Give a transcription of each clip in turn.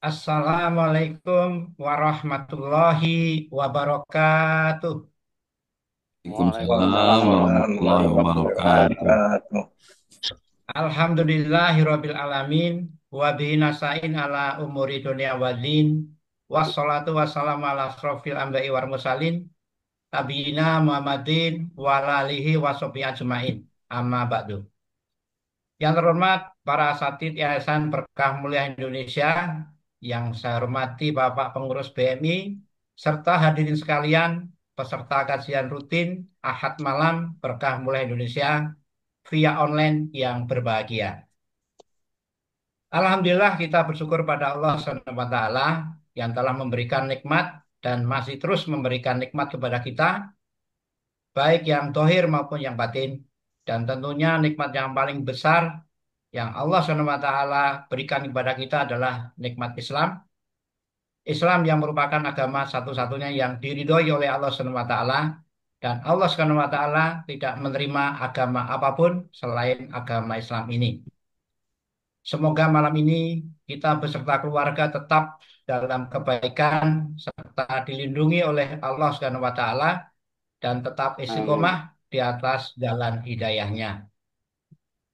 Assalamualaikum warahmatullahi wabarakatuh. Waalaikumsalam Waalaikumsalam warahmatullahi warahmatullahi wabarakatuh. wabarakatuh. Alhamdulillahirabbil alamin wa bihi nasta'in ala umuri dunya waddin. Wassalatu wassalamu ala asrofil anbiya'i wal mursalin nabiyina Muhammadin wa ala alihi washabihi ajmain. Amma ba'du. Yang terhormat para asatidz Yayasan Berkah Mulia Indonesia, yang saya hormati Bapak Pengurus BMI, serta hadirin sekalian, peserta kajian rutin Ahad malam Berkah Mulia Indonesia via online yang berbahagia. Alhamdulillah kita bersyukur pada Allah Subhanahu wa taala yang telah memberikan nikmat dan masih terus memberikan nikmat kepada kita, baik yang dohir maupun yang batin. Dan tentunya nikmat yang paling besar yang Allah Subhanahu wa taala berikan kepada kita adalah nikmat Islam. Islam yang merupakan agama satu-satunya yang diridhoi oleh Allah Subhanahu wa taala, dan Allah Subhanahu wa taala tidak menerima agama apapun selain agama Islam ini. Semoga malam ini kita beserta keluarga tetap dalam kebaikan serta dilindungi oleh Allah Subhanahu wa taala dan tetap istiqomah Amin. di atas jalan hidayahnya.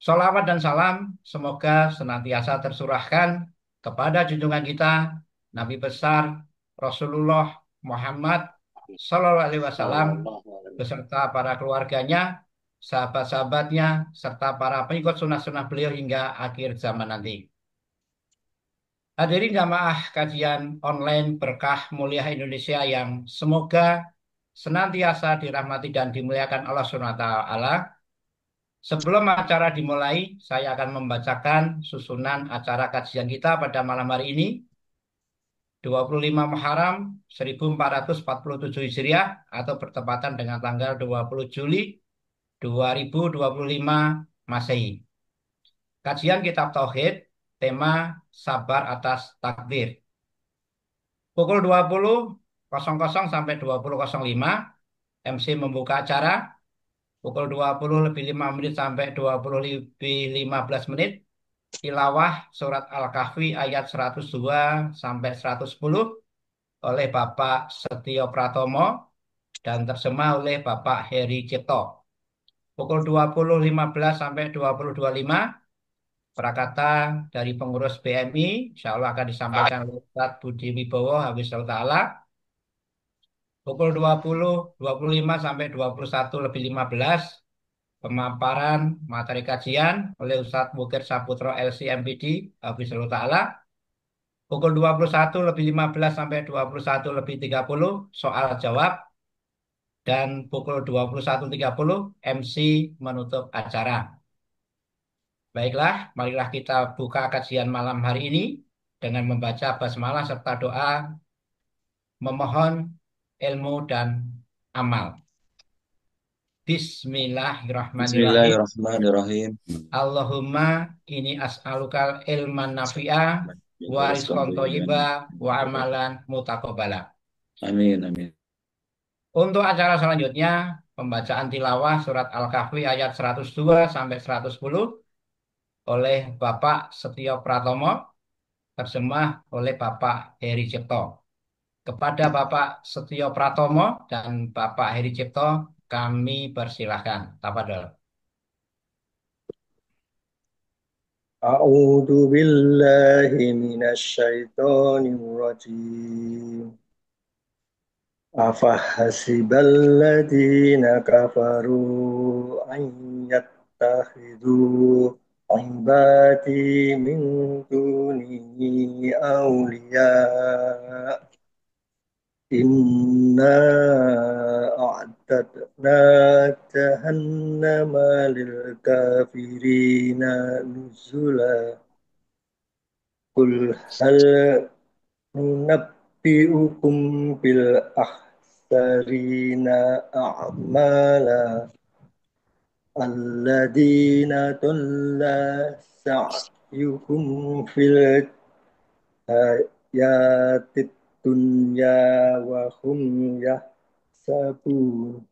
Salawat dan salam semoga senantiasa tersurahkan kepada junjungan kita Nabi besar Rasulullah Muhammad Sallallahu Alaihi Wasallam Sallallahu alaihi beserta para keluarganya, sahabat-sahabatnya, serta para pengikut sunnah-sunnah beliau hingga akhir zaman nanti. Hadirin jamaah kajian online Berkah Mulia Indonesia yang semoga senantiasa dirahmati dan dimuliakan Allah Subhanahu wa taala. Sebelum acara dimulai, saya akan membacakan susunan acara kajian kita pada malam hari ini, 25 Muharram 1447 Hijriah atau bertepatan dengan tanggal 20 Juli 2025 Masehi. Kajian Kitab Tauhid, tema Sabar atas Takdir. Pukul 20.00 sampai 20.05 MC membuka acara. Pukul 20 lebih 5 menit sampai 20 lebih 15 menit tilawah surat Al-Kahfi ayat 102 sampai 110 oleh Bapak Setio Pratomo dan terjemah oleh Bapak Heri Cipto. Pukul 20.15 sampai 20.25 prakata dari pengurus BMI insya Allah akan disampaikan oleh Ustaz Budi Wibowo Hafizahullah Ta'ala. Pukul 20.25 sampai 21 lebih 15 pemaparan materi kajian oleh Ustadz Bukir Saputro LCMPD Hafizahullah Ta'ala. Pukul 21 lebih 15 sampai 21 lebih 30 soal jawab. Dan pukul 21.30 MC menutup acara. Baiklah, marilah kita buka kajian malam hari ini dengan membaca basmalah serta doa memohon ilmu dan amal. Bismillahirrahmanirrahim. Bismillahirrahmanirrahim. Allahumma ini as'alukal ilman nafi'a wa rizqan thayyiba wa amalan mutaqabbala. Amin, amin. Untuk acara selanjutnya, pembacaan tilawah surat Al-Kahfi ayat 102 sampai 110 oleh Bapak Setio Pratomo, terjemah oleh Bapak Heri Cipto. Kepada Bapak Setio Pratomo dan Bapak Heri Cipto, kami persilahkan. Tafadhol. A'udzu billahi minasyaitonir rajim. Afahasiballadzina kafaru an yattakhidhu ibadi min duni awliya. Inna a'tadna jahannama lil kafirina nuzula. Qul hal nunabbi'ukum bil akhsarina a'mala alladina dhalla sa'yuhum fil hayatid dunya wa hum yahsabun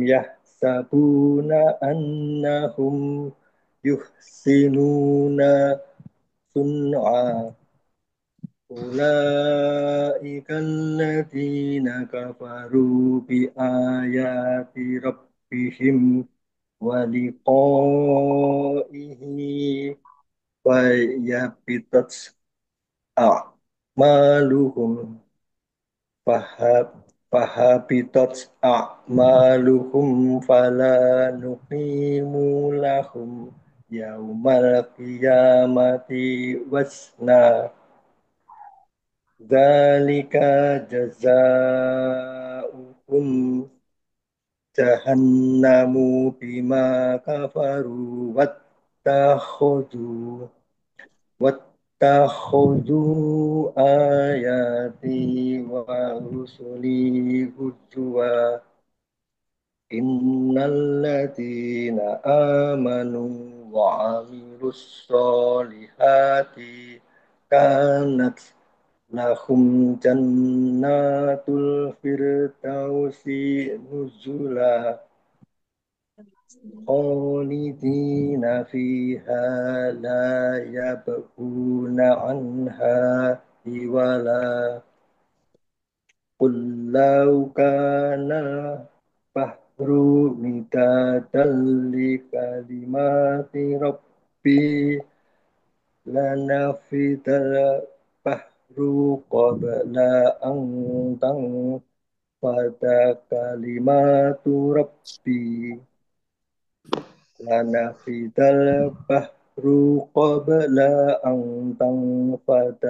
yahsabuna annahum yuhsinuna صنعا أولئك الذين كفروا بآيات ربهم ولقائه فيهبطت أعمالهم فهبطت أعمالهم فلا نقيم لهم يوم القيامة وزنا ذلك جزاؤهم جهنم بما كفروا واتخذوا آياتي ورسلي هزوا إن الذين آمنوا وعملوا الصالحات كانت لهم جنات الفردوس نزلا خالدين فيها لا يبغون عنها حولا قل لو كان البحر مدادا لكلمات ربي لنفد البحر قبل أن تنفد كلمات ربي لنفد البحر قبل أن تنفد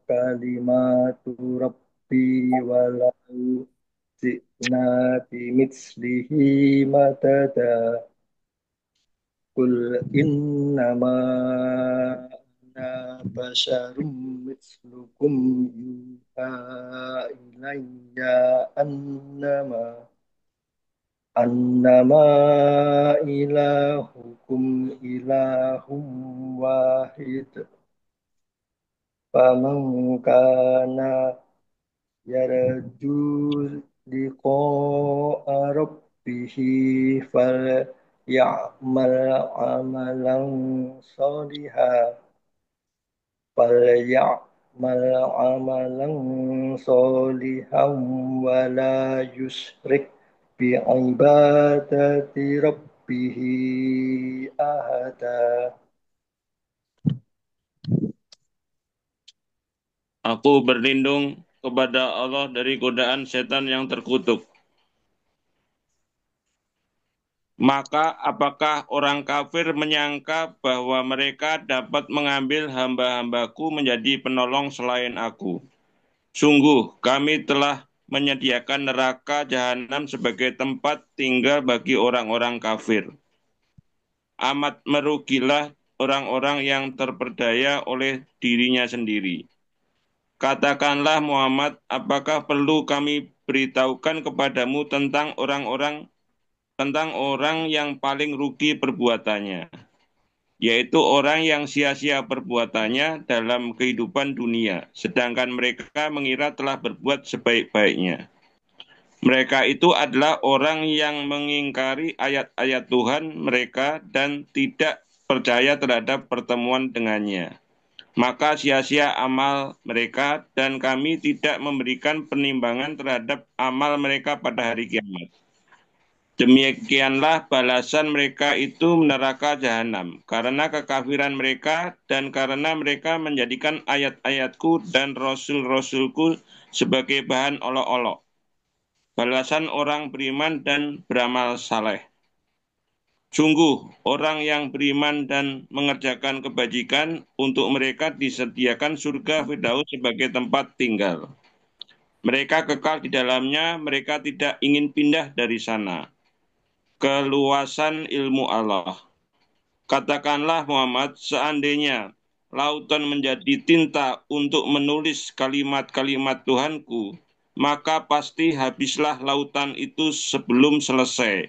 كلمات ربي ولو جئنا بمثله مددا قل إنما أنا بشر مثلكم يوحى إلي أنما إلهكم إله واحد فمن كان يرجو لقاء ربه فليعمل عملا صالحا ولا يشرك بعبادة ربه أحدا. Aku berlindung kepada Allah dari godaan setan yang terkutuk. Maka apakah orang kafir menyangka bahwa mereka dapat mengambil hamba-hambaku menjadi penolong selain aku? Sungguh, kami telah menyediakan neraka jahanam sebagai tempat tinggal bagi orang-orang kafir. Amat merugilah orang-orang yang terperdaya oleh dirinya sendiri. Katakanlah Muhammad, apakah perlu kami beritahukan kepadamu tentang orang yang paling rugi perbuatannya, yaitu orang yang sia-sia perbuatannya dalam kehidupan dunia, sedangkan mereka mengira telah berbuat sebaik-baiknya. Mereka itu adalah orang yang mengingkari ayat-ayat Tuhan mereka dan tidak percaya terhadap pertemuan dengannya. Maka sia-sia amal mereka dan kami tidak memberikan penimbangan terhadap amal mereka pada hari kiamat. Demikianlah balasan mereka itu neraka jahanam, karena kekafiran mereka dan karena mereka menjadikan ayat-ayatku dan rasul-rasulku sebagai bahan olok-olok. Balasan orang beriman dan beramal saleh. Sungguh, orang yang beriman dan mengerjakan kebajikan, untuk mereka disediakan surga Firdaus sebagai tempat tinggal. Mereka kekal di dalamnya, mereka tidak ingin pindah dari sana. Keluasan ilmu Allah. Katakanlah Muhammad, seandainya lautan menjadi tinta untuk menulis kalimat-kalimat Tuhanku, maka pasti habislah lautan itu sebelum selesai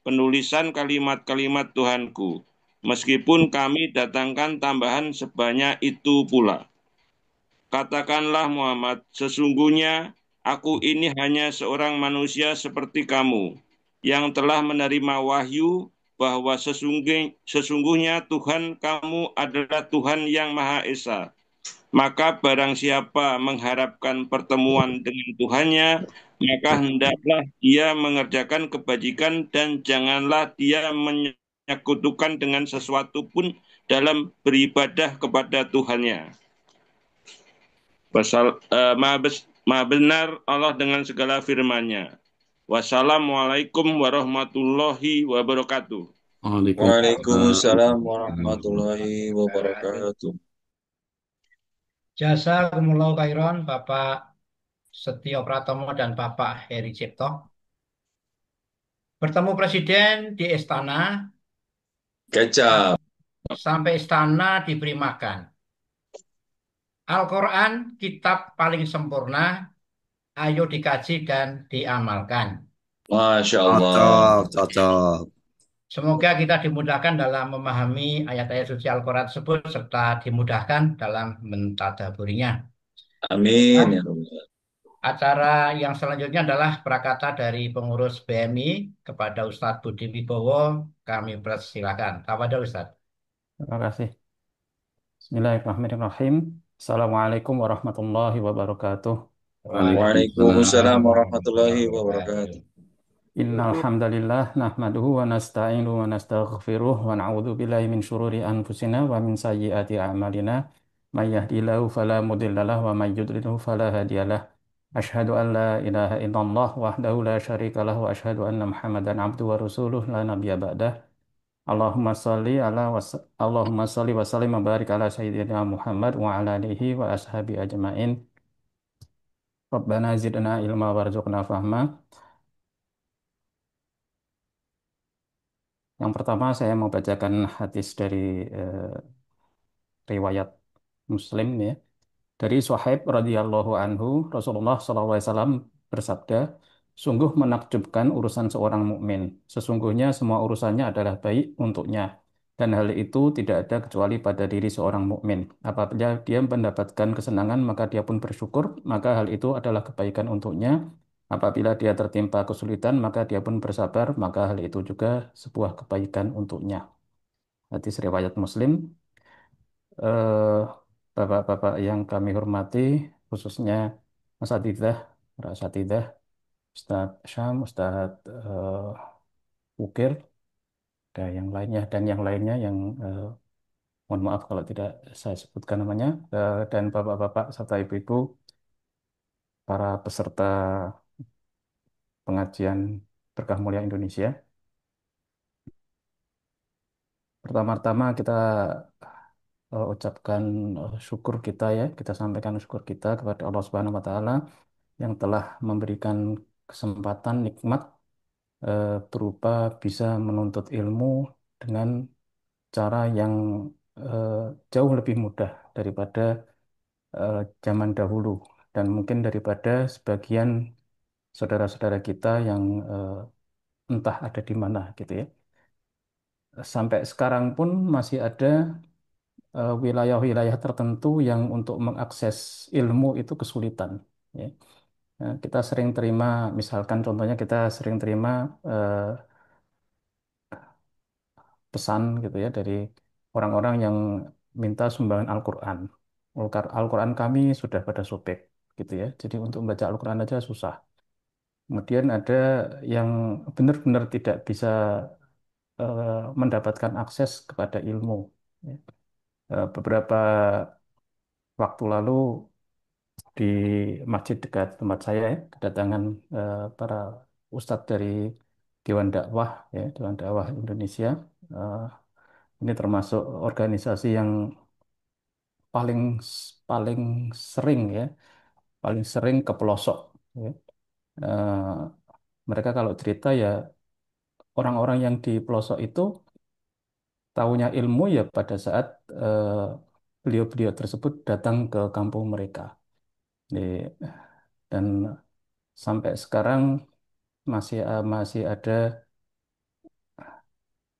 penulisan kalimat-kalimat Tuhanku, meskipun kami datangkan tambahan sebanyak itu pula. Katakanlah Muhammad, sesungguhnya aku ini hanya seorang manusia seperti kamu, yang telah menerima wahyu bahwa sesungguhnya Tuhan kamu adalah Tuhan yang Maha Esa. Maka barang siapa mengharapkan pertemuan dengan Tuhannya, maka hendaklah dia mengerjakan kebajikan dan janganlah dia menyekutukan dengan sesuatu pun dalam beribadah kepada Tuhannya. Maha benar Allah dengan segala firman-Nya. Wassalamualaikum warahmatullahi wabarakatuh. Waalaikumsalam warahmatullahi wabarakatuh. Jazakumullahu khairan Bapak Setio Pratomo dan Bapak Heri Cipto. Bertemu Presiden di istana, Kecap. sampai istana diberi makan. Al-Quran, kitab paling sempurna, ayo dikaji dan diamalkan. Masya Allah. Cocok, cocok. Semoga kita dimudahkan dalam memahami ayat-ayat suci Al-Quran tersebut serta dimudahkan dalam mentadaburinya. Amin Nah, ya Rabbal. acara yang selanjutnya adalah prakata dari pengurus BMI kepada Ustadz Budi Wibowo. Kami persilakan. Kepada Ustadz. Terima kasih. Bismillahirrahmanirrahim. Assalamualaikum warahmatullahi wabarakatuh. Waalaikumsalam warahmatullahi wabarakatuh. Innal hamdalillah nahmaduhu wa nasta'inuhu wa nastaghfiruh wa na'udzu billahi min syururi anfusina wa min sayyiati a'malina. May yahdihillahu fala mudhillalah wa may yudlilhu fala hadiyalah. Asyhadu an la ilaha illallah wahdahu la syarikalah wa asyhadu anna Muhammadan abduhu wa rasuluh la nabiyya ba'dah. Allahumma shalli wa sallim wa barik ala sayyidina Muhammad wa ala alihi wa ashabi ajmain. Rabbana zidna ilma warzuqna fahma. Yang pertama saya mau bacakan hadis dari riwayat Muslim ya. Dari Suhaib radhiyallahu anhu, Rasulullah SAW bersabda, sungguh menakjubkan urusan seorang mukmin. Sesungguhnya semua urusannya adalah baik untuknya. Dan hal itu tidak ada kecuali pada diri seorang mukmin. Apabila dia mendapatkan kesenangan, maka dia pun bersyukur, maka hal itu adalah kebaikan untuknya. Apabila dia tertimpa kesulitan, maka dia pun bersabar, maka hal itu juga sebuah kebaikan untuknya. Hadis riwayat Muslim. Eh, Bapak-bapak yang kami hormati, khususnya Mas Atidah, Ras Atidah, Ustadz Syam, Ustadz Ukir, dan yang lainnya yang mohon maaf kalau tidak saya sebutkan namanya, dan bapak-bapak serta ibu-ibu, para peserta pengajian Berkah Mulia Indonesia. Pertama-tama kita ucapkan syukur kita ya, kita sampaikan syukur kita kepada Allah Subhanahu wa taala yang telah memberikan kesempatan nikmat berupa bisa menuntut ilmu dengan cara yang eh, jauh lebih mudah daripada zaman dahulu dan mungkin daripada sebagian saudara-saudara kita yang entah ada di mana gitu ya. Sampai sekarang pun masih ada wilayah-wilayah tertentu yang untuk mengakses ilmu itu kesulitan. Ya. Kita sering terima, misalkan contohnya kita sering terima eh, pesan gitu ya dari orang-orang yang minta sumbangan Al-Quran. Al-Quran kami sudah pada sobek gitu ya. Jadi untuk membaca Al-Quran aja susah. Kemudian ada yang benar-benar tidak bisa mendapatkan akses kepada ilmu. Ya. Beberapa waktu lalu di masjid dekat tempat saya ya, kedatangan para ustadz dari Dewan Dakwah ya, Dewan Dakwah Indonesia. Eh, ini termasuk organisasi yang paling paling sering ya, paling sering ke pelosok. Ya. Eh, mereka kalau cerita ya orang-orang yang di pelosok itu tahunya ilmu ya pada saat eh, beliau-beliau tersebut datang ke kampung mereka. Di- dan sampai sekarang masih ada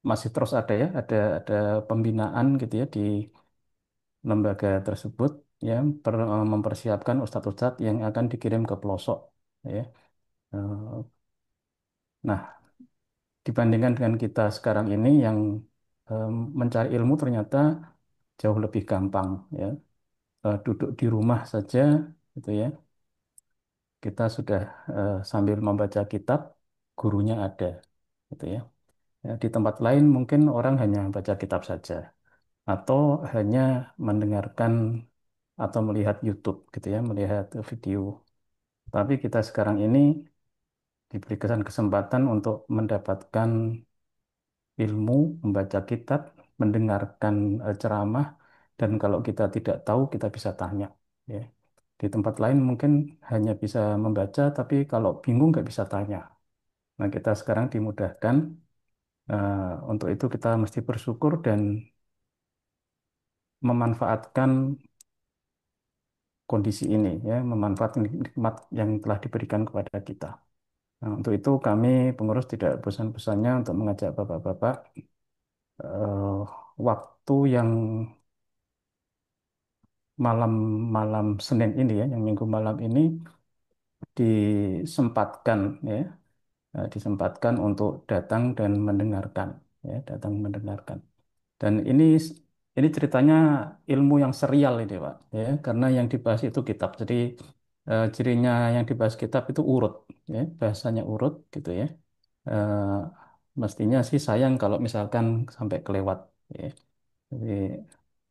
masih terus ada ya ada pembinaan gitu ya di lembaga tersebut ya mempersiapkan ustadz-ustadz yang akan dikirim ke pelosok ya. Eh, Nah, dibandingkan dengan kita sekarang ini yang mencari ilmu ternyata jauh lebih gampang ya. Duduk di rumah saja gitu ya. Kita sudah sambil membaca kitab, gurunya ada gitu ya. Ya, di tempat lain mungkin orang hanya baca kitab saja atau hanya mendengarkan atau melihat YouTube gitu ya, melihat video. Tapi kita sekarang ini diberikan kesempatan untuk mendapatkan ilmu, membaca kitab, mendengarkan ceramah, dan kalau kita tidak tahu kita bisa tanya. Ya. Di tempat lain mungkin hanya bisa membaca, tapi kalau bingung nggak bisa tanya. Nah, kita sekarang dimudahkan. Untuk itu kita mesti bersyukur dan memanfaatkan kondisi ini, ya, memanfaatkan nikmat yang telah diberikan kepada kita. Nah, untuk itu kami pengurus tidak bosan-bosannya untuk mengajak bapak-bapak eh, waktu yang malam-malam Senin ini ya, yang Minggu malam ini disempatkan ya, disempatkan untuk datang dan mendengarkan ya, datang mendengarkan. Dan ini ceritanya ilmu yang serial ini, Pak, ya, karena yang dibahas itu kitab. Jadi cirinya yang dibahas kitab itu urut, ya, bahasanya urut gitu ya. Eh, Mestinya sih sayang kalau misalkan sampai kelewat, ya. Jadi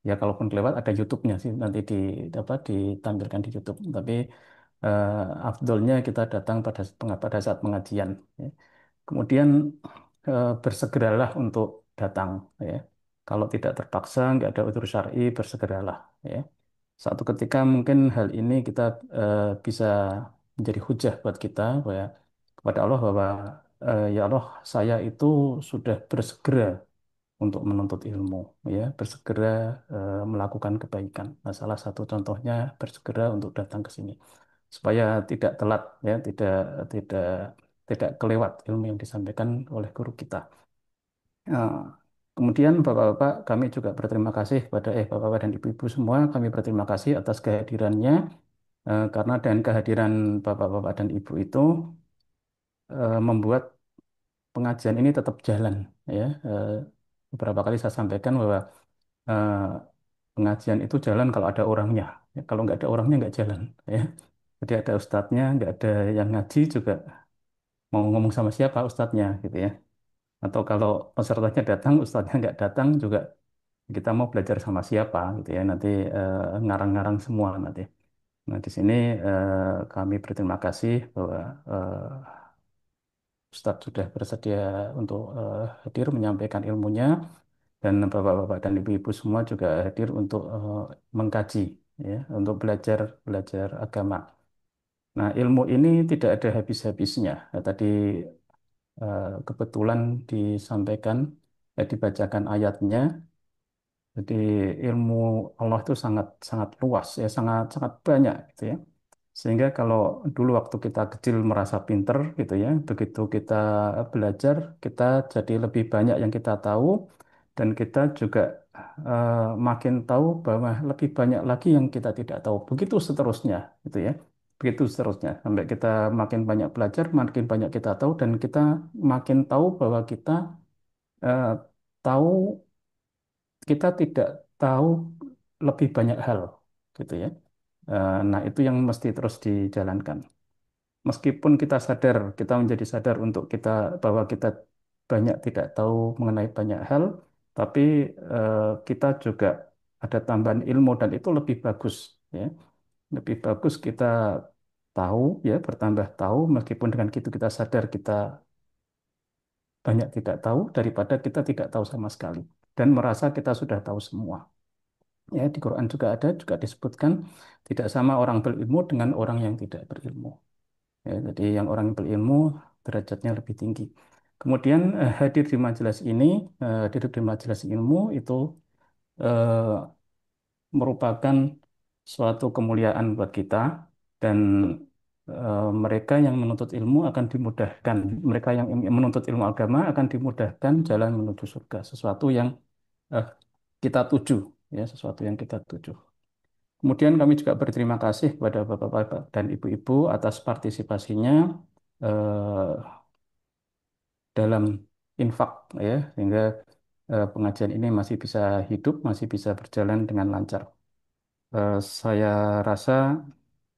ya kalaupun kelewat ada YouTube-nya sih nanti ditampilkan di YouTube. Tapi afdolnya kita datang pada saat pengajian. Ya. Kemudian bersegeralah untuk datang. Ya. Kalau tidak terpaksa, nggak ada udzur syar'i, bersegeralah. Ya. Suatu ketika mungkin hal ini kita bisa menjadi hujah buat kita bahwa kepada Allah bahwa ya Allah, saya itu sudah bersegera untuk menuntut ilmu, ya, bersegera melakukan kebaikan. Nah, salah satu contohnya bersegera untuk datang ke sini supaya tidak telat, ya, tidak tidak kelewat ilmu yang disampaikan oleh guru kita. Eh, Kemudian Bapak-bapak, kami juga berterima kasih kepada Bapak-bapak dan Ibu-ibu semua, kami berterima kasih atas kehadirannya karena dengan kehadiran Bapak-bapak dan Ibu itu membuat pengajian ini tetap jalan, ya. Beberapa kali saya sampaikan bahwa eh, pengajian itu jalan kalau ada orangnya. Ya, kalau nggak ada orangnya nggak jalan. Ya. Jadi ada ustadznya, nggak ada yang ngaji juga mau ngomong sama siapa ustadznya gitu ya. Atau kalau pesertanya datang, ustadznya nggak datang juga kita mau belajar sama siapa gitu ya. Nanti ngarang-ngarang semua nanti. Nah di sini kami berterima kasih bahwa Ustadz sudah bersedia untuk hadir menyampaikan ilmunya dan bapak-bapak dan ibu-ibu semua juga hadir untuk mengkaji ya, untuk belajar belajar agama. Nah, ilmu ini tidak ada habis-habisnya. Nah, tadi kebetulan disampaikan, dibacakan ayatnya. Jadi ilmu Allah itu sangat sangat luas ya, sangat sangat banyak gitu ya. Sehingga kalau dulu waktu kita kecil merasa pinter gitu ya, begitu kita belajar, kita jadi lebih banyak yang kita tahu dan kita juga eh, makin tahu bahwa lebih banyak lagi yang kita tidak tahu. Begitu seterusnya gitu ya. Begitu seterusnya sampai kita makin banyak belajar, makin banyak kita tahu dan kita makin tahu bahwa kita eh, tahu kita tidak tahu lebih banyak hal gitu ya. Nah, itu yang mesti terus dijalankan. Meskipun kita sadar, kita menjadi sadar untuk kita bahwa kita banyak tidak tahu mengenai banyak hal, tapi kita juga ada tambahan ilmu dan itu lebih bagus, ya. Lebih bagus kita tahu, ya, bertambah tahu meskipun dengan gitu kita sadar kita banyak tidak tahu daripada kita tidak tahu sama sekali dan merasa kita sudah tahu semua. Ya, di Quran juga ada juga disebutkan tidak sama orang berilmu dengan orang yang tidak berilmu. Ya, jadi yang orang yang berilmu derajatnya lebih tinggi. Kemudian hadir di majelis ini, hadir di majelis ilmu itu eh, merupakan suatu kemuliaan buat kita dan mereka yang menuntut ilmu akan dimudahkan. Mereka yang menuntut ilmu agama akan dimudahkan jalan menuju surga. Sesuatu yang eh, kita tuju, ya, sesuatu yang kita tuju. Kemudian kami juga berterima kasih kepada bapak-bapak dan ibu-ibu atas partisipasinya eh, dalam infak ya, sehingga pengajian ini masih bisa hidup, masih bisa berjalan dengan lancar. Saya rasa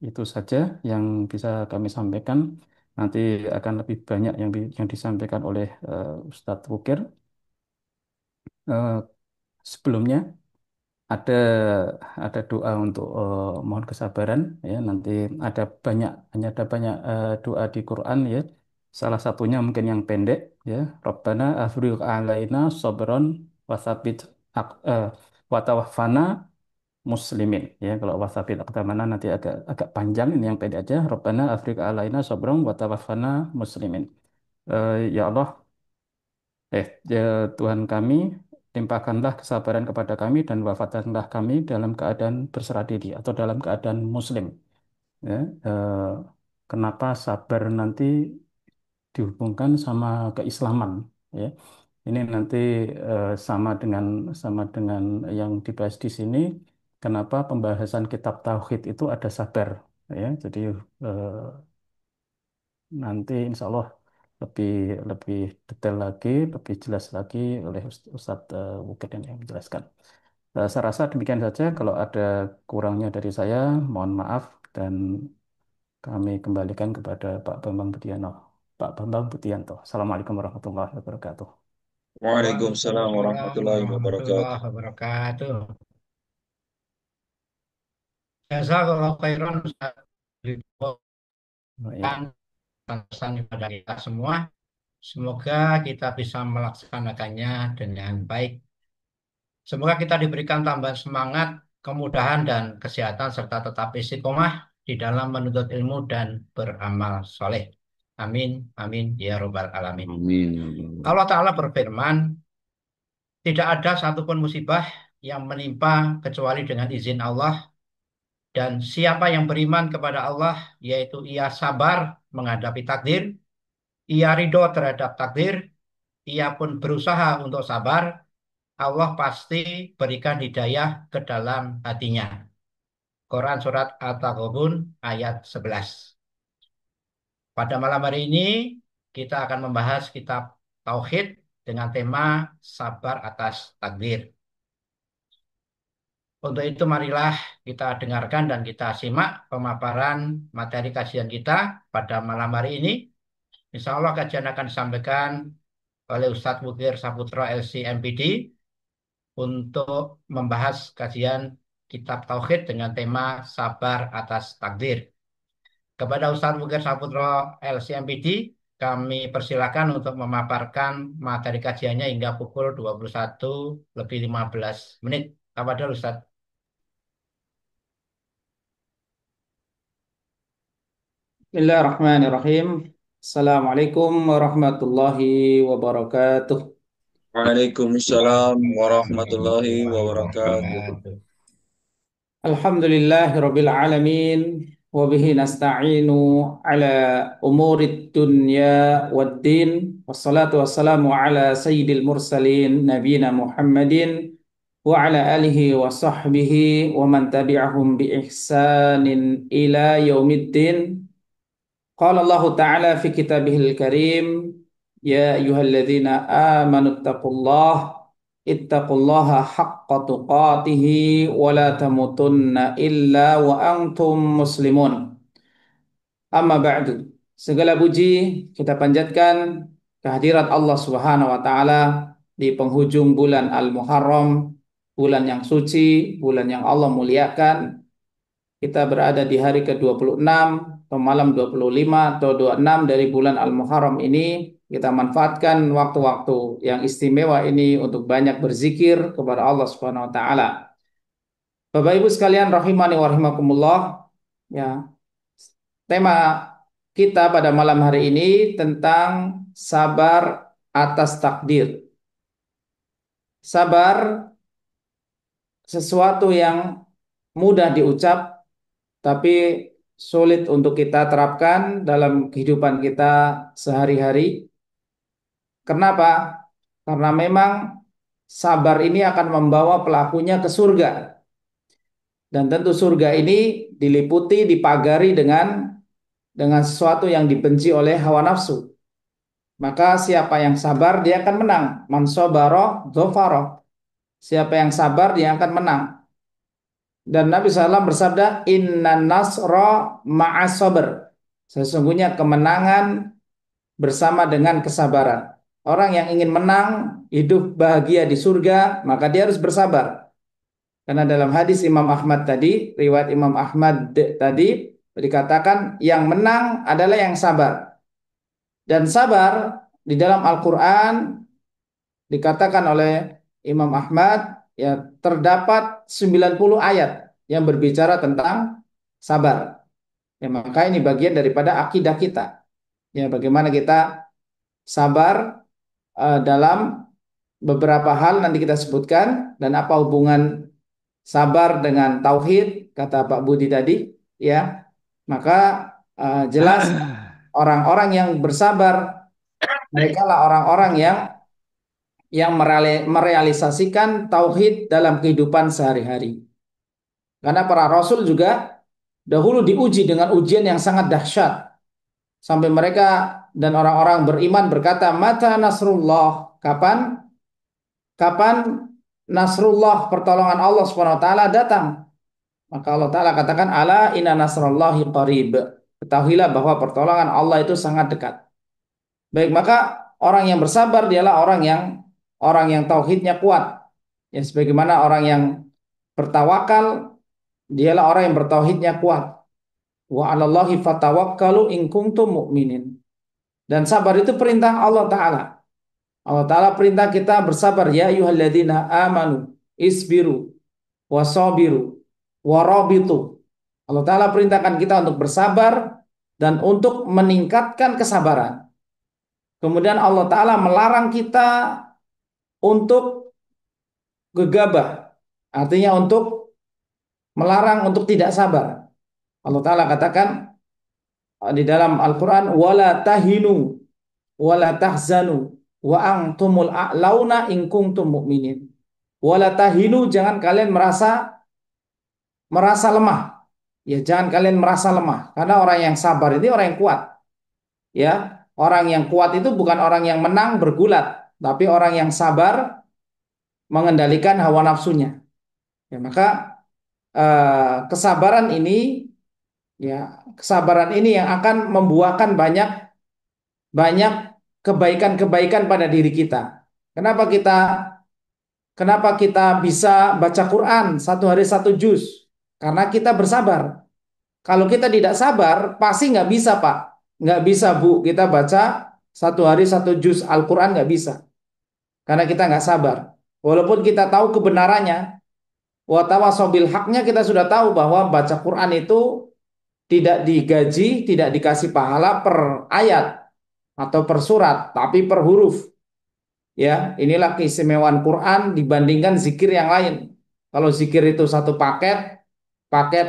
itu saja yang bisa kami sampaikan. Nanti akan lebih banyak yang disampaikan oleh Ustadz Wukir. Eh, Sebelumnya ada ada doa untuk mohon kesabaran ya. Nanti ada banyak doa di Quran ya. Salah satunya mungkin yang pendek ya. Rabbana afrigh alaina sabron wasabit wa tawaffana muslimin ya. Kalau wasabit aqdamana nanti agak panjang, ini yang pendek aja. Rabbana afrigh alaina sabron wa tawaffana muslimin. Ya Allah, ya Tuhan kami, limpahkanlah kesabaran kepada kami dan wafatkanlah kami dalam keadaan berserah diri atau dalam keadaan muslim. Ya, kenapa sabar nanti dihubungkan sama keislaman? Ya, ini nanti sama dengan yang dibahas di sini. Kenapa pembahasan kitab tauhid itu ada sabar? Ya, jadi eh, nanti insya Allah lebih lebih detail lagi, lebih jelas lagi oleh Ustadz Wukid yang menjelaskan. Saya rasa demikian saja. Kalau ada kurangnya dari saya, mohon maaf dan kami kembalikan kepada Pak Bambang Budianto. Pak Bambang Budianto. Assalamualaikum warahmatullahi wabarakatuh. Waalaikumsalam Waalaikumsalam warahmatullahi wabarakatuh. warahmatullahi wabarakatuh. Jazakallahu khairan Ustaz Oh, ya. pesan kepada kita semua. Semoga kita bisa melaksanakannya dengan baik. Semoga kita diberikan tambahan semangat, kemudahan dan kesehatan serta tetap istiqomah di dalam menuntut ilmu dan beramal soleh. Amin, amin, ya robbal alamin. Amin. Allah Ta'ala berfirman, tidak ada satupun musibah yang menimpa kecuali dengan izin Allah. Dan siapa yang beriman kepada Allah, yaitu ia sabar menghadapi takdir, ia ridho terhadap takdir, ia pun berusaha untuk sabar, Allah pasti berikan hidayah ke dalam hatinya. Quran Surat At-Taghabun ayat 11. Pada malam hari ini, kita akan membahas kitab Tauhid dengan tema sabar atas takdir. Untuk itu marilah kita dengarkan dan kita simak pemaparan materi kajian kita pada malam hari ini. Insya Allah kajian akan disampaikan oleh Ustadz Wukir Saputra LC MPD untuk membahas kajian Kitab Tauhid dengan tema Sabar atas Takdir. Kepada Ustadz Wukir Saputra LC MPD, kami persilakan untuk memaparkan materi kajiannya hingga pukul 21:15. Tafadhol Ustadz. Bismillahirrahmanirrahim. Assalamualaikum warahmatullahi wabarakatuh. Waalaikumsalam warahmatullahi Warahmatullahi wabarakatuh. wabarakatuh. Alhamdulillahirabbil alamin wa bihi nasta'inu ala umurid dunya waddin wassalatu wassalamu ala sayyidil mursalin nabiyina Muhammadin wa ala alihi wa sahbihi wa man tabi'ahum bi ihsanin ila yaumiddin. Qala Allah Ta'ala fi kitabihil karim, ya ayyuhalladzina amanu ittaqullaha haqqa tuqatihi wa la tamutunna illa wa antum muslimun. Amma ba'du. Segala puji kita panjatkan kehadirat Allah Subhanahu wa taala di penghujung bulan Al-Muharram, bulan yang suci, bulan yang Allah muliakan. Kita berada di hari ke-26 atau malam 25 atau 26 dari bulan Al-Muharram ini. Kita manfaatkan waktu-waktu yang istimewa ini untuk banyak berzikir kepada Allah Subhanahu wa taala. Bapak Ibu sekalian rahimani wa rahimakumullah, ya. Tema kita pada malam hari ini tentang sabar atas takdir. Sabar sesuatu yang mudah diucap tapi sulit untuk kita terapkan dalam kehidupan kita sehari-hari. Kenapa? Karena memang sabar ini akan membawa pelakunya ke surga. Dan tentu surga ini diliputi, dipagari dengan sesuatu yang dibenci oleh hawa nafsu. Maka siapa yang sabar dia akan menang. Man sabara dzafara. Siapa yang sabar dia akan menang. Dan Nabi SAW bersabda, Inna nasra ma'as sabr. Sesungguhnya kemenangan bersama dengan kesabaran. Orang yang ingin menang, hidup bahagia di surga, maka dia harus bersabar. Karena dalam hadis Imam Ahmad tadi, riwayat Imam Ahmad tadi, dikatakan yang menang adalah yang sabar. Dan sabar di dalam Al-Quran dikatakan oleh Imam Ahmad, ya terdapat 90 ayat yang berbicara tentang sabar. Ya, maka ini bagian daripada akidah kita. Ya, bagaimana kita sabar dalam beberapa hal nanti kita sebutkan, dan apa hubungan sabar dengan tauhid kata Pak Budi tadi, ya. Maka jelas orang-orang yang bersabar mereka lah orang-orang yang merealisasikan tauhid dalam kehidupan sehari-hari. Karena para rasul juga dahulu diuji dengan ujian yang sangat dahsyat sampai mereka dan orang-orang beriman berkata, "Mata nasrullah?" Kapan kapan nasrullah, pertolongan Allah Subhanahu wa taala datang? Maka Allah taala katakan, "Ala inna nasrullahi qarib." Ketahuilah bahwa pertolongan Allah itu sangat dekat. Baik, maka orang yang bersabar dialah orang yang tauhidnya kuat. Ya, sebagaimana orang yang bertawakal dialah orang yang bertauhidnya kuat. Wa 'alallahi fatawakkalu in kuntum mu'minin. Dan sabar itu perintah Allah taala. Allah taala perintah kita bersabar, ya ayyuhalladzina amanu isbiru wasabiru warabitu. Allah taala perintahkan kita untuk bersabar dan untuk meningkatkan kesabaran. Kemudian Allah taala melarang kita untuk gegabah. Artinya untuk melarang untuk tidak sabar. Allah taala katakan di dalam Al-Qur'an, wala tahinu wala tahzanu wa antumul a'launa in kuntum mu'minin. Wala tahinu, jangan kalian merasa lemah. Ya, jangan kalian merasa lemah karena orang yang sabar itu orang yang kuat. Ya, orang yang kuat itu bukan orang yang menang bergulat, tapi orang yang sabar mengendalikan hawa nafsunya. Ya, maka kesabaran ini, ya, kesabaran ini yang akan membuahkan banyak banyak kebaikan-kebaikan pada diri kita. Kenapa kita Kenapa kita bisa baca Quran satu hari satu juz? Karena kita bersabar. Kalau kita tidak sabar, pasti nggak bisa, Pak. Nggak bisa, Bu. Kita baca satu hari satu juz Al-Quran nggak bisa. Karena kita nggak sabar. Walaupun kita tahu kebenarannya, wa tawasau bil haknya, kita sudah tahu bahwa baca Quran itu tidak digaji, tidak dikasih pahala per ayat atau per surat, tapi per huruf. Ya, inilah keistimewaan Quran dibandingkan zikir yang lain. Kalau zikir itu satu paket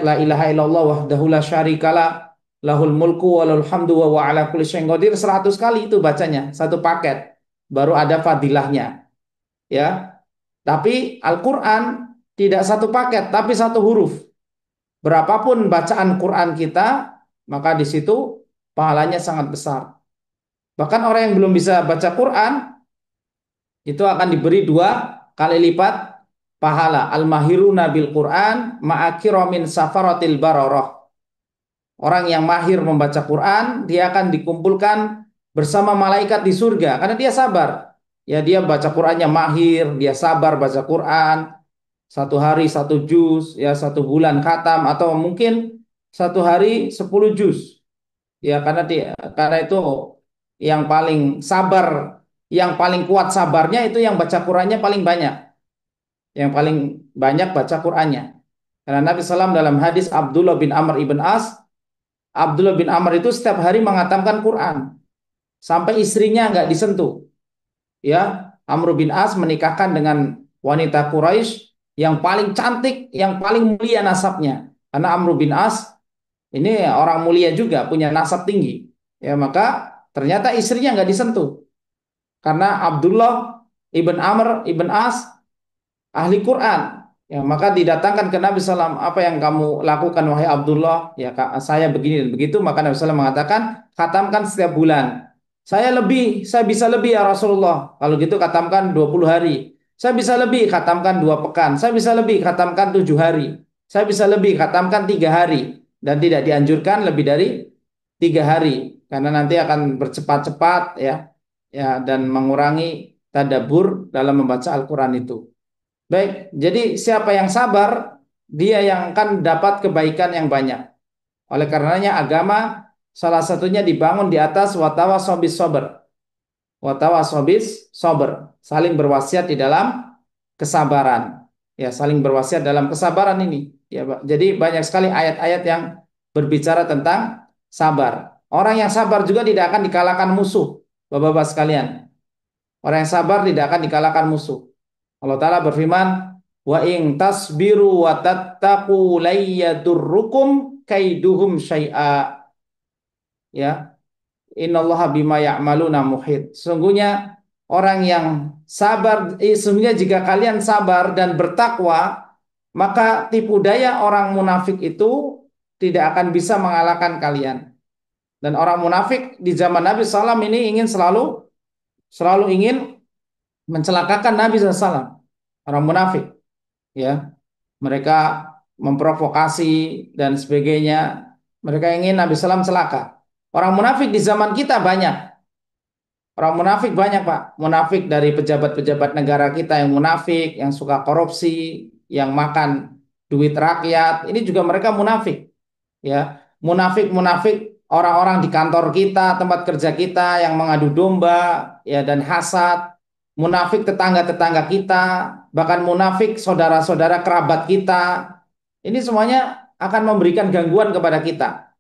la ilaha illallah wahdahu la syarikalah lahul mulku walul hamdu wa ala kulli syai'in qadir, 100 kali itu bacanya, satu paket. Baru ada fadilahnya. Ya. Tapi Al-Qur'an tidak satu paket, tapi satu huruf. Berapapun bacaan Quran kita, maka di situ pahalanya sangat besar. Bahkan orang yang belum bisa baca Quran itu akan diberi 2 kali lipat pahala. Al-mahiruna bil Quran ma'akiramin safaratil bararah. Orang yang mahir membaca Quran, dia akan dikumpulkan bersama malaikat di surga karena dia sabar. Ya, dia baca Qurannya mahir, dia sabar baca Quran. Satu hari satu juz, ya satu bulan khatam, atau mungkin satu hari 10 juz. Ya, karena itu yang paling sabar, yang paling kuat sabarnya itu yang baca Qur'annya paling banyak. Yang paling banyak baca Qur'annya. Karena Nabi SAW dalam hadis Abdullah bin Amr ibn As, Abdullah bin Amr itu setiap hari menghatamkan Qur'an sampai istrinya nggak disentuh. Ya, Amr bin As menikahkan dengan wanita Quraisy yang paling cantik, yang paling mulia nasabnya. Karena Amr bin As ini orang mulia juga, punya nasab tinggi. Ya, maka ternyata istrinya nggak disentuh. Karena Abdullah ibn Amr ibn As ahli Quran. Ya, maka didatangkan ke Nabi SAW, apa yang kamu lakukan wahai Abdullah? Ya, Kak, saya begini dan begitu. Maka Nabi SAW mengatakan, khatamkan setiap bulan. Saya bisa lebih ya Rasulullah. Kalau gitu khatamkan 20 hari. Saya bisa lebih, khatamkan 2 pekan. Saya bisa lebih, khatamkan 7 hari. Saya bisa lebih, khatamkan 3 hari. Dan tidak dianjurkan lebih dari 3 hari. Karena nanti akan bercepat-cepat ya, ya dan mengurangi tadabbur dalam membaca Al-Quran itu. Baik, jadi siapa yang sabar, dia yang akan dapat kebaikan yang banyak. Oleh karenanya agama salah satunya dibangun di atas watawasobis sober. Watawasobis sober. Saling berwasiat di dalam kesabaran. Ya, saling berwasiat dalam kesabaran ini. Ya, Pak. Jadi banyak sekali ayat-ayat yang berbicara tentang sabar. Orang yang sabar juga tidak akan dikalahkan musuh, Bapak-bapak sekalian. Orang yang sabar tidak akan dikalahkan musuh. Allah Ta'ala berfirman, wa in tasbiru wa tattaqu la yadurrukum kaiduhum syai'a. Ya, innallaha bima ya'maluna muhit. Sesungguhnya orang yang sabar, sesungguhnya jika kalian sabar dan bertakwa, maka tipu daya orang munafik itu tidak akan bisa mengalahkan kalian. Dan orang munafik di zaman Nabi SAW ini ingin selalu ingin mencelakakan Nabi SAW. Orang munafik, ya, mereka memprovokasi dan sebagainya. Mereka ingin Nabi SAW celaka. Orang munafik di zaman kita banyak. Orang munafik banyak, Pak. Munafik dari pejabat-pejabat negara kita yang munafik, yang suka korupsi, yang makan duit rakyat. Ini juga mereka munafik. Ya, munafik-munafik orang-orang di kantor kita, tempat kerja kita yang mengadu domba, ya dan hasad. Munafik tetangga-tetangga kita, bahkan munafik saudara-saudara kerabat kita. Ini semuanya akan memberikan gangguan kepada kita.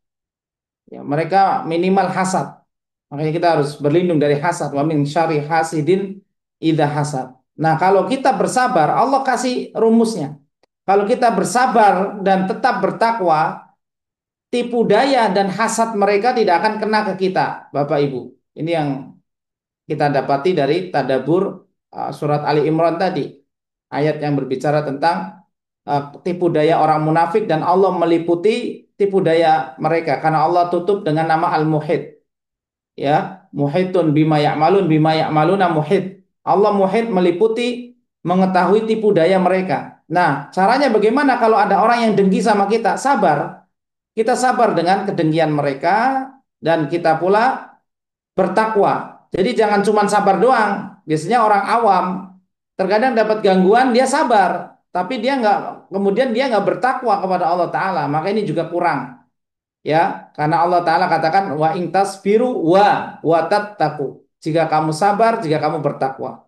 Ya, mereka minimal hasad. Makanya kita harus berlindung dari hasad. Wa min syarri hasidin idza hasad. Nah, kalau kita bersabar, Allah kasih rumusnya. Kalau kita bersabar dan tetap bertakwa, tipu daya dan hasad mereka tidak akan kena ke kita, Bapak Ibu. Ini yang kita dapati dari tadabur surat Ali Imran tadi. Ayat yang berbicara tentang tipu daya orang munafik dan Allah meliputi tipu daya mereka karena Allah tutup dengan nama Al-Muhit. Ya, muhitun bima ya'maluna muhit. Allah muhit meliputi mengetahui tipu daya mereka. Nah, caranya bagaimana kalau ada orang yang dengki sama kita? Sabar. Kita sabar dengan kedengkian mereka dan kita pula bertakwa. Jadi jangan cuma sabar doang. Biasanya orang awam terkadang dapat gangguan dia sabar, tapi dia nggak bertakwa kepada Allah Taala. Maka ini juga kurang. Ya, karena Allah Ta'ala katakan wa intas biru wa tattaqu. Jika kamu sabar, jika kamu bertakwa.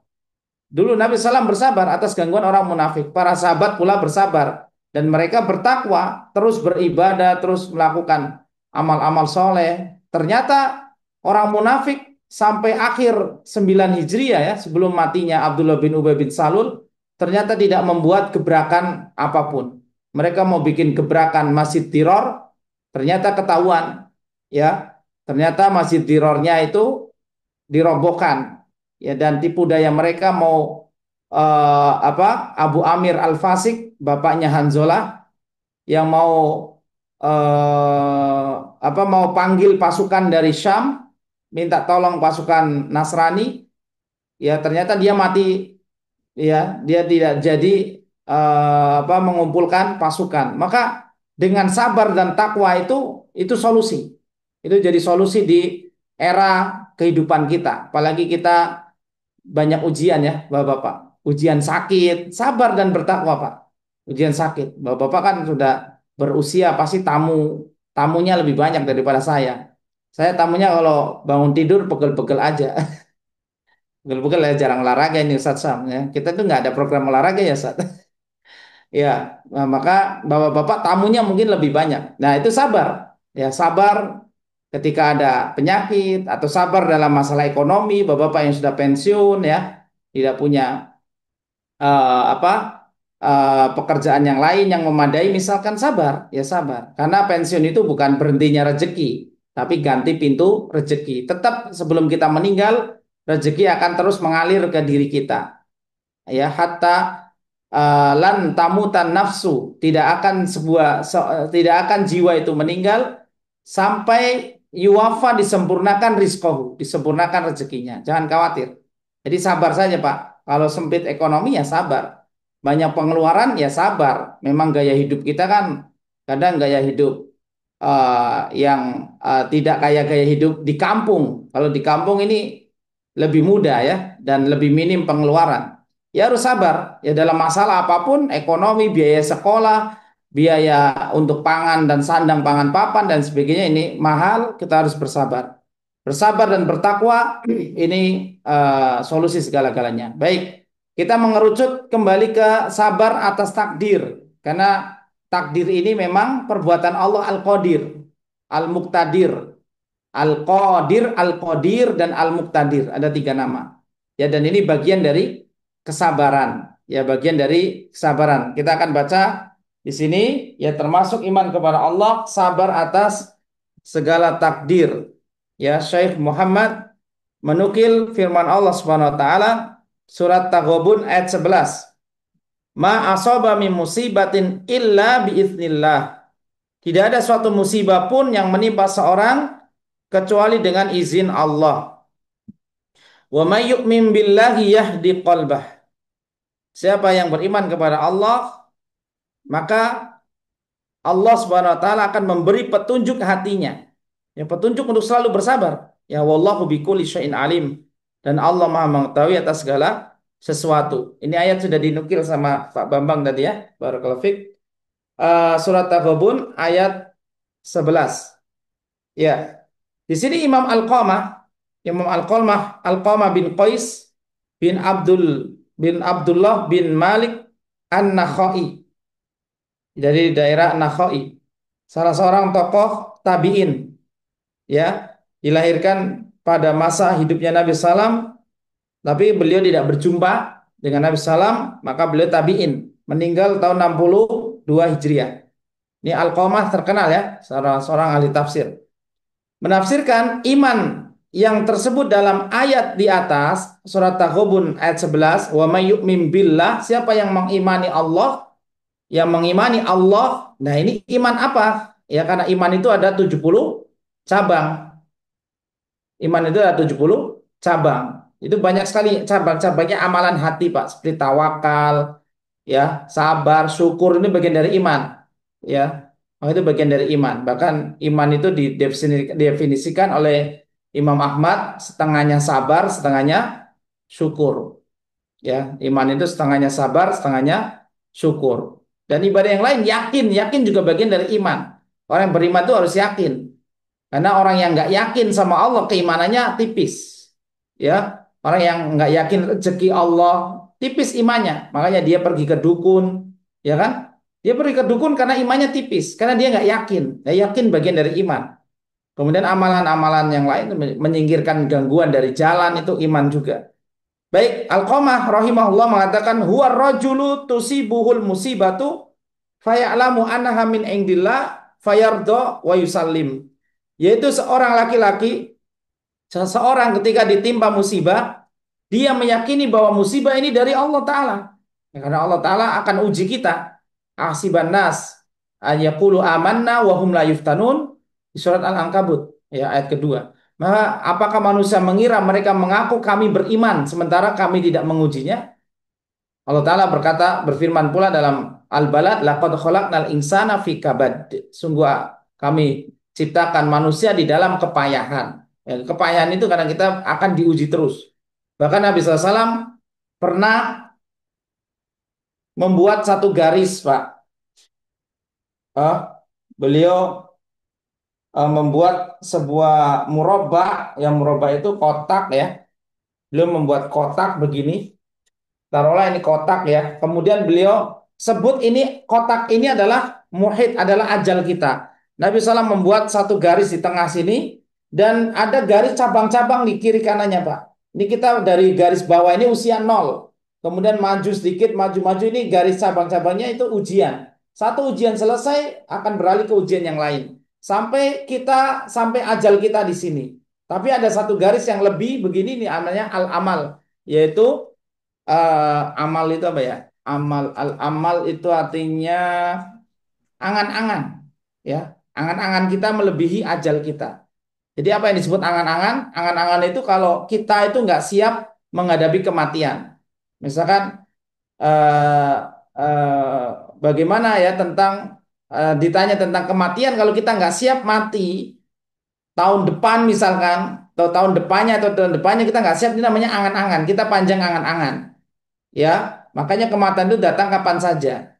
Dulu Nabi SAW bersabar atas gangguan orang munafik. Para sahabat pula bersabar dan mereka bertakwa, terus beribadah, terus melakukan amal-amal soleh. Ternyata orang munafik sampai akhir 9 Hijriah ya, sebelum matinya Abdullah bin Ubay bin Salul, ternyata tidak membuat gebrakan apapun. Mereka mau bikin gebrakan Masjid Tiror, ternyata ketahuan ya, ternyata Masjid Dirornya itu dirobohkan ya dan tipu daya mereka mau Abu Amir Al-Fasik, bapaknya Hanzalah yang mau mau panggil pasukan dari Syam, minta tolong pasukan Nasrani, ya ternyata dia mati ya, dia tidak jadi mengumpulkan pasukan. Maka dengan sabar dan takwa itu solusi. Itu jadi solusi di era kehidupan kita. Apalagi kita banyak ujian ya, Bapak-bapak. Ujian sakit, sabar dan bertakwa, Pak. Ujian sakit. Bapak-bapak kan sudah berusia, pasti tamunya lebih banyak daripada saya. Saya tamunya kalau bangun tidur pegel-pegel aja. Pegel-pegel ya, jarang olahraga ini Ustaz Sam ya. Kita tuh nggak ada program olahraga ya, Ustaz. Ya, nah, maka bapak-bapak tamunya mungkin lebih banyak. Nah, itu sabar. Ya, sabar ketika ada penyakit atau sabar dalam masalah ekonomi, bapak-bapak yang sudah pensiun ya, tidak punya apa pekerjaan yang lain yang memadai, misalkan sabar, ya sabar. Karena pensiun itu bukan berhentinya rezeki, tapi ganti pintu rezeki. Tetap sebelum kita meninggal, rezeki akan terus mengalir ke diri kita. Ya, hatta lan tamutan nafsu, tidak akan jiwa itu meninggal sampai yuwafa, disempurnakan rizkohu, disempurnakan rezekinya. Jangan khawatir. Jadi sabar saja Pak. Kalau sempit ekonomi ya sabar. Banyak pengeluaran ya sabar. Memang gaya hidup kita kan kadang gaya hidup yang tidak kayak gaya hidup di kampung. Kalau di kampung ini lebih mudah ya dan lebih minim pengeluaran. Ya harus sabar ya dalam masalah apapun, ekonomi, biaya sekolah, biaya untuk pangan dan sandang pangan papan dan sebagainya ini mahal, kita harus bersabar. Bersabar dan bertakwa ini solusi segala-galanya. Baik, kita mengerucut kembali ke sabar atas takdir karena takdir ini memang perbuatan Allah Al-Qadir, Al-Muqtadir, Al-Qadir, Al-Qadir, dan Al-Muqtadir. Ada tiga nama. Ya, dan ini bagian dari kesabaran. Ya, bagian dari kesabaran. Kita akan baca di sini, ya termasuk iman kepada Allah, sabar atas segala takdir. Ya, Syekh Muhammad menukil firman Allah Subhanahu wa taala surat Taghabun ayat 11. Ma asaba min musibatin illa biiznillah. Tidak ada suatu musibah pun yang menimpa seorang kecuali dengan izin Allah. Wa may yu'min billahi yahdi qalbah. Siapa yang beriman kepada Allah, maka Allah Subhanahu wa taala akan memberi petunjuk hatinya. Ya, petunjuk untuk selalu bersabar. Ya wallahu bikulli syai'in alim. Dan Allah Maha mengetahui atas segala sesuatu. Ini ayat sudah dinukil sama Pak Bambang tadi ya. Barakallahu fiik. Surat Taghabun ayat 11. Ya. Di sini Imam Al-Qamah bin Qais bin Abdullah bin Malik An-Nakhai dari daerah Nakhai. Salah seorang tokoh tabi'in ya, dilahirkan pada masa hidupnya Nabi Sallam, tapi beliau tidak berjumpa dengan Nabi Sallam, maka beliau tabi'in, meninggal tahun 62 Hijriah. Ini Al-Qamah terkenal ya, seorang ahli tafsir. Menafsirkan iman yang tersebut dalam ayat di atas surat Taghabun ayat 11, wa may yu'min billah, siapa yang mengimani Allah, nah ini iman apa? Ya karena iman itu ada 70 cabang. Iman itu ada 70 cabang. Itu banyak sekali cabang-cabangnya amalan hati, Pak, seperti tawakal, ya, sabar, syukur, ini bagian dari iman. Ya. Oh, itu bagian dari iman. Bahkan iman itu didefinisikan oleh Imam Ahmad, setengahnya sabar, setengahnya syukur. Ya, iman itu setengahnya sabar, setengahnya syukur. Dan ibadah yang lain yakin juga bagian dari iman. Orang yang beriman itu harus yakin. Karena orang yang nggak yakin sama Allah keimanannya tipis. Ya, orang yang nggak yakin rezeki Allah tipis imannya. Makanya dia pergi ke dukun, ya kan? Dia pergi ke dukun karena imannya tipis, karena dia nggak yakin. Nah, yakin bagian dari iman. Kemudian amalan-amalan yang lain menyingkirkan gangguan dari jalan itu iman juga. Baik, Al-Qamah rahimahullah mengatakan huwa rajulu tusibuhul musibatu faya'lamu annaha min indillah fayardo wa yusallim. Yaitu seorang laki-laki, seseorang ketika ditimpa musibah, dia meyakini bahwa musibah ini dari Allah Ta'ala. Ya, karena Allah Ta'ala akan uji kita. Ahsiban nas ayaqulu amanna wa hum la yuftanun di surat Al-Ankabut ya ayat kedua. Maka apakah manusia mengira mereka mengaku kami beriman sementara kami tidak mengujinya? Allah Ta'ala berfirman pula dalam Al-Balad, laqad khalaqnal insana fi kabad. Sungguh kami ciptakan manusia di dalam kepayahan. Ya, kepayahan itu karena kita akan diuji terus. Bahkan Nabi SAW pernah membuat satu garis, Pak. Beliau membuat sebuah murabba, yang murabba itu kotak ya. Beliau membuat kotak begini. Taruhlah ini kotak ya. Kemudian beliau sebut ini kotak ini adalah muhid, adalah ajal kita. Nabi SAW membuat satu garis di tengah sini dan ada garis cabang-cabang di kiri kanannya, Pak. Ini kita dari garis bawah ini usia 0. Kemudian maju sedikit, maju-maju ini garis cabang-cabangnya itu ujian. Satu ujian selesai akan beralih ke ujian yang lain. Sampai ajal kita di sini. Tapi ada satu garis yang lebih begini nih namanya al-amal, yaitu amal itu apa ya? Al-amal itu artinya angan-angan, ya. Angan-angan kita melebihi ajal kita. Jadi apa yang disebut angan-angan? Angan-angan itu kalau kita itu nggak siap menghadapi kematian. Misalkan eh, eh, bagaimana ya tentang ditanya tentang kematian, kalau kita nggak siap mati tahun depan misalkan, atau tahun depannya atau tahun depannya kita nggak siap, ini namanya angan-angan. Kita panjang angan-angan, ya. Makanya kematian itu datang kapan saja.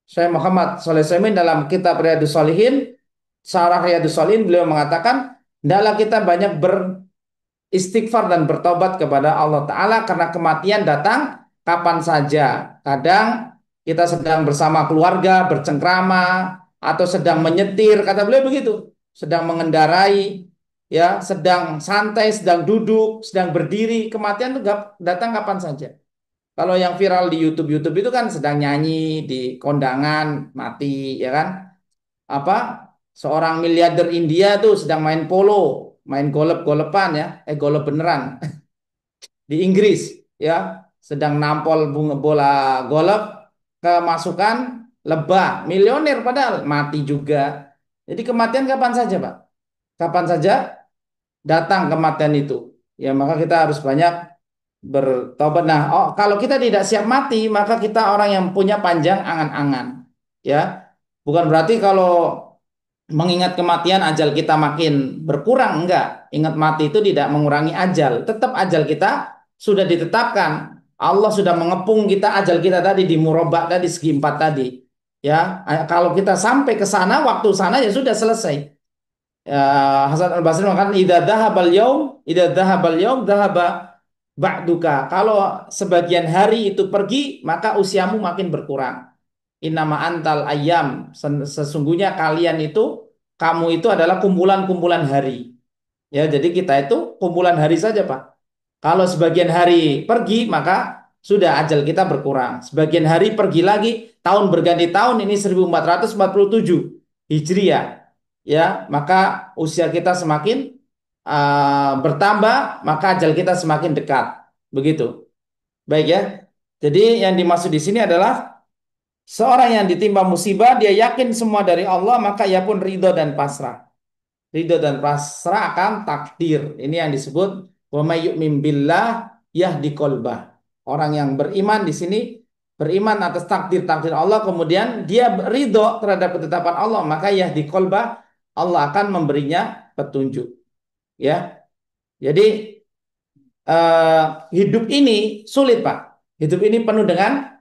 Syekh Muhammad Shalih Utsaimin dalam kitab Riyadhus Shalihin, Syarah Riyadhus Shalihin, beliau mengatakan, hendaklah kita banyak beristighfar dan bertobat kepada Allah Ta'ala karena kematian datang kapan saja. Kadang kita sedang bersama keluarga, bercengkrama, atau sedang menyetir, kata beliau begitu. Sedang mengendarai, ya, sedang santai, sedang duduk, sedang berdiri, kematian itu datang kapan saja. Kalau yang viral di YouTube itu kan sedang nyanyi di kondangan mati, ya kan? Apa? Seorang miliarder India tuh sedang main polo, main golep-golepan ya, golep beneran di Inggris, ya, sedang nampol bunga bola golf kemasukan lebah, miliuner padahal mati juga. Jadi kematian kapan saja, Pak? Kapan saja datang kematian itu. Ya, maka kita harus banyak bertobat. Nah, kalau kita tidak siap mati, maka kita orang yang punya panjang angan-angan. Ya, bukan berarti kalau mengingat kematian ajal kita makin berkurang, enggak. Ingat mati itu tidak mengurangi ajal. Tetap ajal kita sudah ditetapkan. Allah sudah mengepung kita ajal kita tadi di murabba tadi segi empat tadi. Ya, kalau kita sampai ke sana, waktu sana ya sudah selesai. Ya, Hasan Al-Basri mengatakan idza dhahabal yaum dhahaba ba'duka. Kalau sebagian hari itu pergi, maka usiamu makin berkurang. Innama antal ayam. Sesungguhnya kalian itu, kamu itu adalah kumpulan-kumpulan hari. Ya, jadi kita itu kumpulan hari saja, Pak. Kalau sebagian hari pergi, maka sudah ajal kita berkurang. Sebagian hari pergi lagi, tahun berganti tahun, ini 1447 Hijriah. Ya, maka usia kita semakin bertambah, maka ajal kita semakin dekat. Begitu. Baik ya. Jadi yang dimaksud di sini adalah seorang yang ditimpa musibah, dia yakin semua dari Allah, maka ia pun ridho dan pasrah. Ridho dan pasrah akan takdir. Ini yang disebut wa may yu'min billah yahdi qalbah. Orang yang beriman di sini beriman atas takdir-takdir Allah, kemudian dia ridho terhadap ketetapan Allah, maka yahdi qalbah, Allah akan memberinya petunjuk. Ya. Jadi hidup ini sulit, Pak. Hidup ini penuh dengan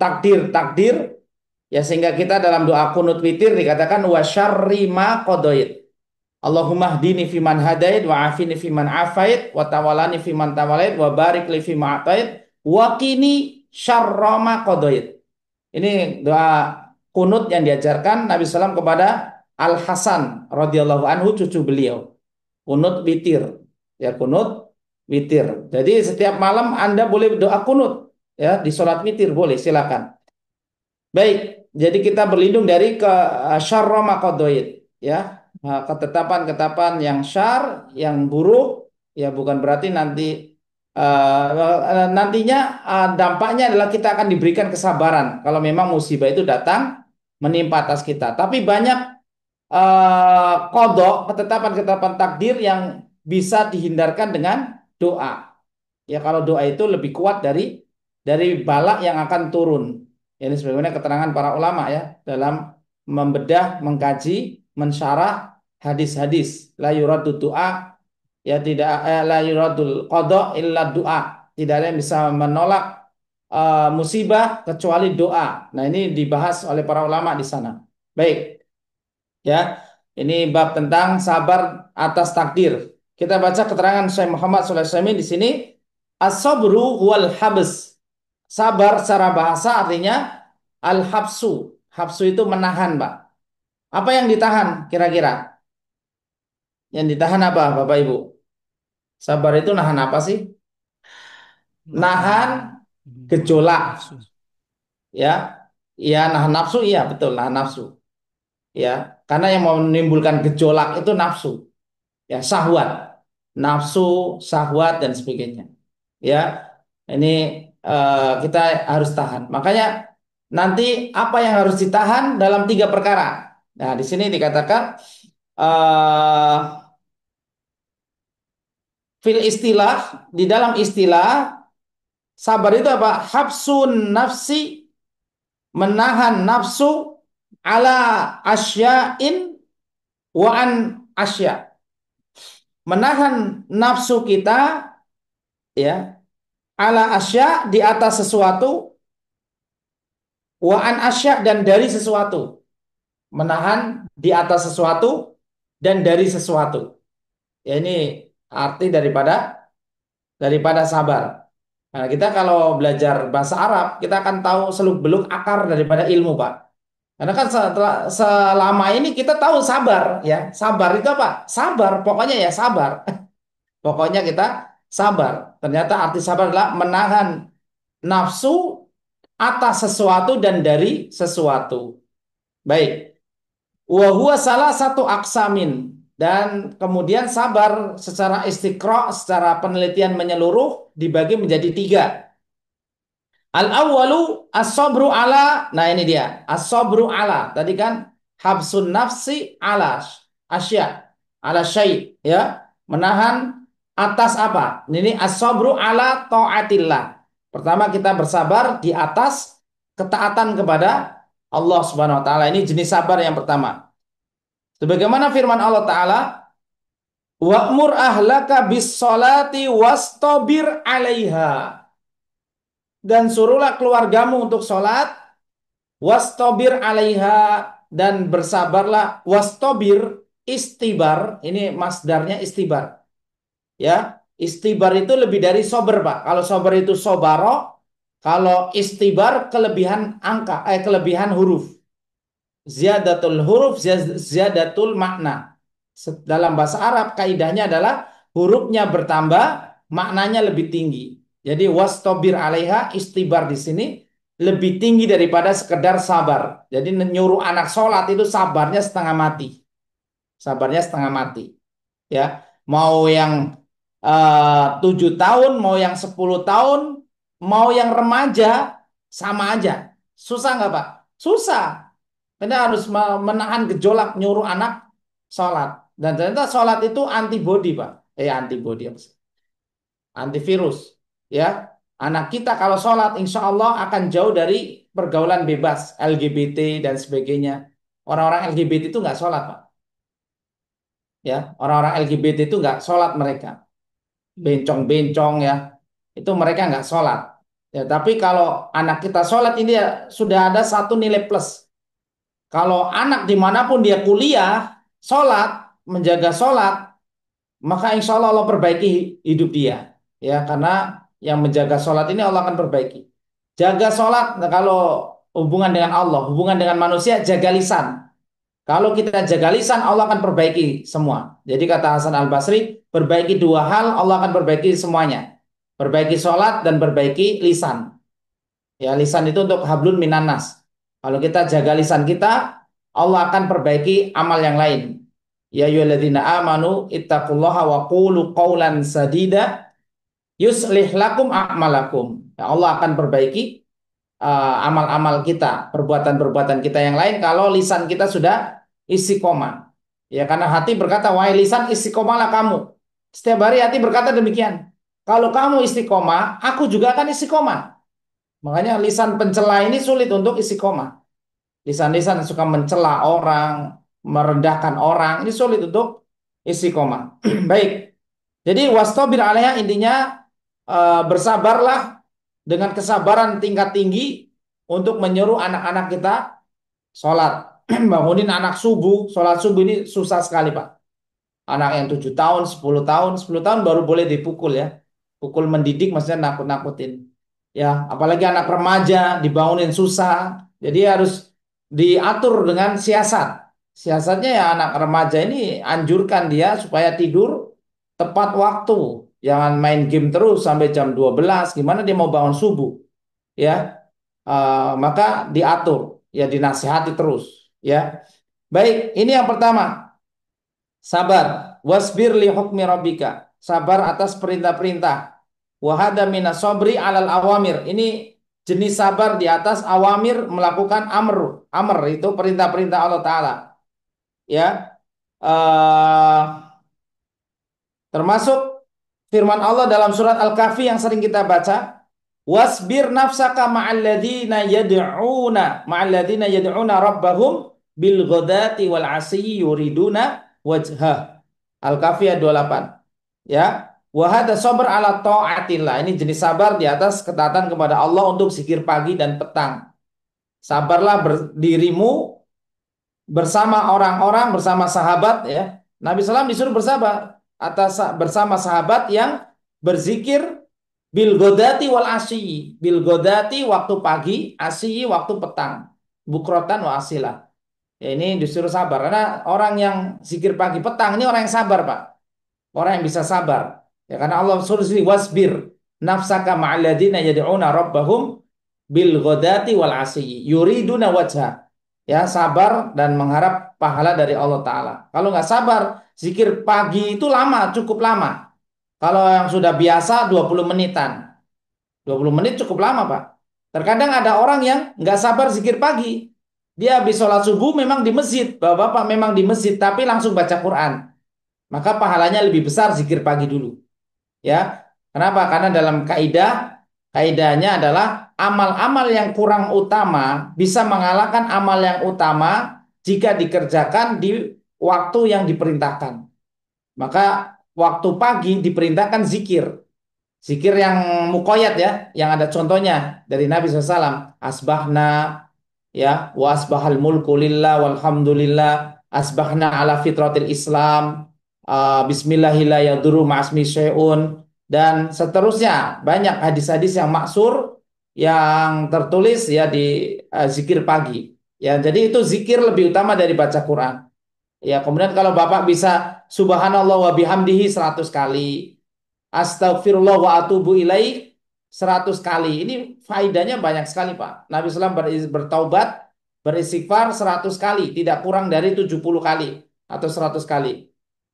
takdir-takdir, ya, sehingga kita dalam doa kunut witir dikatakan wa syarri ma qadait. Allahumma hdini fiman hadait wa afini fiman afait wa tawalani fiman tawalait wa barik li fima atait wa qini syarra ma qadait. Ini doa kunut yang diajarkan Nabi SAW kepada Al Hasan radhiyallahu anhu, cucu beliau. Kunut witir, ya, kunut witir. Jadi setiap malam Anda boleh doa kunut, ya, di sholat witir boleh, silakan. Baik, jadi kita berlindung dari ke syarra ma qadait, ya. Ketetapan-ketetapan yang syar, yang buruk, ya, bukan berarti nantinya dampaknya adalah kita akan diberikan kesabaran kalau memang musibah itu datang menimpa atas kita. Tapi banyak kodok, ketetapan-ketetapan takdir yang bisa dihindarkan dengan doa. Ya, kalau doa itu lebih kuat dari bala yang akan turun. Ini sebagaimana keterangan para ulama ya dalam membedah, mengkaji, mensyarah hadis-hadis. La yuraddu doa, ya, tidak la yuradul qada illa doa. Tidak ada yang bisa menolak musibah kecuali doa. Nah, ini dibahas oleh para ulama di sana. Baik, ya. Ini bab tentang sabar atas takdir. Kita baca keterangan Syekh Muhammad Shalih Utsaimin di sini. As-sabru wal habs. Sabar secara bahasa artinya al-habsu. Habsu itu menahan, Pak. Apa yang ditahan kira-kira? Yang ditahan apa, Bapak Ibu? Sabar itu nahan apa sih? Nahan gejolak, ya. Ya, nahan nafsu, iya betul, nahan nafsu. Ya, karena yang mau menimbulkan gejolak itu nafsu. Ya, syahwat. Nafsu, syahwat dan sebagainya. Ya, ini kita harus tahan. Makanya nanti apa yang harus ditahan dalam tiga perkara. Nah, di sini dikatakan eh, fil istilah, di dalam istilah sabar itu apa? Habsun nafsi, menahan nafsu ala asya'in wa an asya. Menahan nafsu kita ya ala asya di atas sesuatu wa an asya dan dari sesuatu. Menahan di atas sesuatu dan dari sesuatu. Ya ini arti daripada sabar. Nah, kita kalau belajar bahasa Arab, kita akan tahu seluk-beluk akar daripada ilmu, Pak. Karena kan selama ini kita tahu sabar, ya. Sabar itu apa? Sabar, pokoknya ya sabar. Pokoknya kita sabar. Ternyata arti sabar adalah menahan nafsu atas sesuatu dan dari sesuatu. Baik. Wa huwa salah satu aksamin. Dan kemudian sabar secara istiqra, secara penelitian menyeluruh dibagi menjadi tiga. Al-awwalu as-sabru ala, nah ini dia, as-sabru ala. Tadi kan habsun nafsi ala asya, ala syai, ya. Menahan atas apa? Ini as-sabru ala taatillah. Pertama kita bersabar di atas ketaatan kepada Allah Subhanahu wa taala. Ini jenis sabar yang pertama. Sebagaimana firman Allah taala, wa'mur ahlaka bis salati wastabir 'alaiha. Dan suruhlah keluargamu untuk sholat, wastobir 'alaiha, dan bersabarlah. Wastobir istibar, ini masdarnya istibar, ya. Istibar itu lebih dari sober, Pak. Kalau sober itu sobaro, kalau istibar kelebihan angka, kelebihan huruf. Ziyadatul huruf, ziyadatul makna. Dalam bahasa Arab kaidahnya adalah hurufnya bertambah, maknanya lebih tinggi. Jadi wastobir 'alaiha, istibar di sini lebih tinggi daripada sekedar sabar. Jadi nyuruh anak sholat itu sabarnya setengah mati. Sabarnya setengah mati. Ya, mau yang 7 tahun, mau yang 10 tahun, mau yang remaja, sama aja. Susah nggak, Pak? Susah. Kita harus menahan gejolak nyuruh anak sholat. Dan ternyata sholat itu antibody, Pak. Antibody apa sih? Antivirus. Ya, anak kita kalau sholat, insya Allah akan jauh dari pergaulan bebas, LGBT dan sebagainya. Orang-orang LGBT itu nggak sholat, Pak. Ya, orang-orang LGBT itu nggak sholat mereka. Bencong-bencong ya, itu mereka nggak sholat. Ya, tapi kalau anak kita sholat ini ya, sudah ada satu nilai plus. Kalau anak dimanapun dia kuliah, sholat, menjaga sholat, maka insya Allah Allah perbaiki hidup dia. Ya, karena yang menjaga sholat ini Allah akan perbaiki. Jaga sholat, nah kalau hubungan dengan Allah, hubungan dengan manusia, jaga lisan. Kalau kita jaga lisan, Allah akan perbaiki semua. Jadi kata Hasan Al-Basri, perbaiki dua hal, Allah akan perbaiki semuanya. Perbaiki sholat dan perbaiki lisan. Ya, lisan itu untuk hablun minan nas. Kalau kita jaga lisan kita, Allah akan perbaiki amal yang lain. Ya ayyuhalladzina amanu ittaqullaha wa qulu qawlan sadida yuslih lakum a'malakum. Ya, Allah akan perbaiki amal-amal kita, perbuatan-perbuatan kita yang lain kalau lisan kita sudah istiqomah. Ya, karena hati berkata, wahai lisan, istiqomahlah kamu. Setiap hari hati berkata demikian. Kalau kamu istiqomah, aku juga akan istiqomah. Makanya lisan pencela ini sulit untuk istiqomah. Lisan-lisan yang suka mencela orang, merendahkan orang, ini sulit untuk istiqomah. Baik. Jadi wastabir 'alaiha, intinya bersabarlah dengan kesabaran tingkat tinggi untuk menyuruh anak-anak kita sholat. Bangunin anak subuh, sholat subuh ini susah sekali, Pak. Anak yang 7 tahun, 10 tahun baru boleh dipukul ya. Pukul mendidik maksudnya nakut-nakutin. Ya, apalagi anak remaja dibangunin susah. Jadi harus diatur dengan siasat. Siasatnya ya anak remaja ini anjurkan dia supaya tidur tepat waktu. Jangan main game terus sampai jam 12. Gimana dia mau bangun subuh? Ya, maka diatur, ya dinasihati terus. Ya, baik. Ini yang pertama, sabar. Wasbir li hukmi rabbika. Sabar atas perintah-perintah. Wahada minas sabri alal awamir. Ini jenis sabar di atas awamir, melakukan amr. Amr itu perintah-perintah Allah Ta'ala. Ya, termasuk firman Allah dalam surat Al-Kahfi yang sering kita baca, wasbir nafsaka ma'alladzina yad'una rabbahum bil ghadati wal 'ashiyyi yuriduna wajhah. Al-Kahfi ayat 28. Ya, wa hadza sabr ala taatillah. Ini jenis sabar di atas ketaatan kepada Allah untuk zikir pagi dan petang. Sabarlah dirimu bersama orang-orang, bersama sahabat ya. Nabi SAW disuruh bersabar bersama sahabat yang berzikir bil godati wal asyi. Bil godati waktu pagi, asyi waktu petang. Bukrotan wa asila. Ya, ini disuruh sabar karena orang yang zikir pagi petang ini orang yang sabar, Pak. Orang yang bisa sabar. Ya karena Allah suruh sini wasbir nafsaka ma'alladzina yad'una rabbahum bil ghadati wal asyi yuriduna wajha. Ya, sabar dan mengharap pahala dari Allah Ta'ala. Kalau nggak sabar, zikir pagi itu lama, cukup lama. Kalau yang sudah biasa 20 menitan. 20 menit cukup lama, Pak. Terkadang ada orang yang nggak sabar zikir pagi. Dia habis sholat subuh memang di masjid. Bapak-bapak memang di masjid, tapi langsung baca Quran. Maka pahalanya lebih besar zikir pagi dulu. Ya, kenapa? Karena dalam kaidahnya adalah amal-amal yang kurang utama bisa mengalahkan amal yang utama jika dikerjakan di waktu yang diperintahkan. Maka waktu pagi diperintahkan zikir. Zikir yang muqayyad ya, yang ada contohnya dari Nabi SAW. Asbahna ya, wa asbahal mulku lillah walhamdulillah, asbahna ala fitratil Islam, bismillahirrahmanirrahim ma'asmi syai'un, dan seterusnya. Banyak hadis-hadis yang maksur yang tertulis ya di zikir pagi. Ya, jadi itu zikir lebih utama dari baca Quran. Ya, kemudian kalau Bapak bisa subhanallah wa bihamdihi 100 kali, astagfirullah wa atubu ilaih 100 kali. Ini faidahnya banyak sekali, Pak. Nabi SAW bertaubat, beristighfar 100 kali, tidak kurang dari 70 kali atau 100 kali.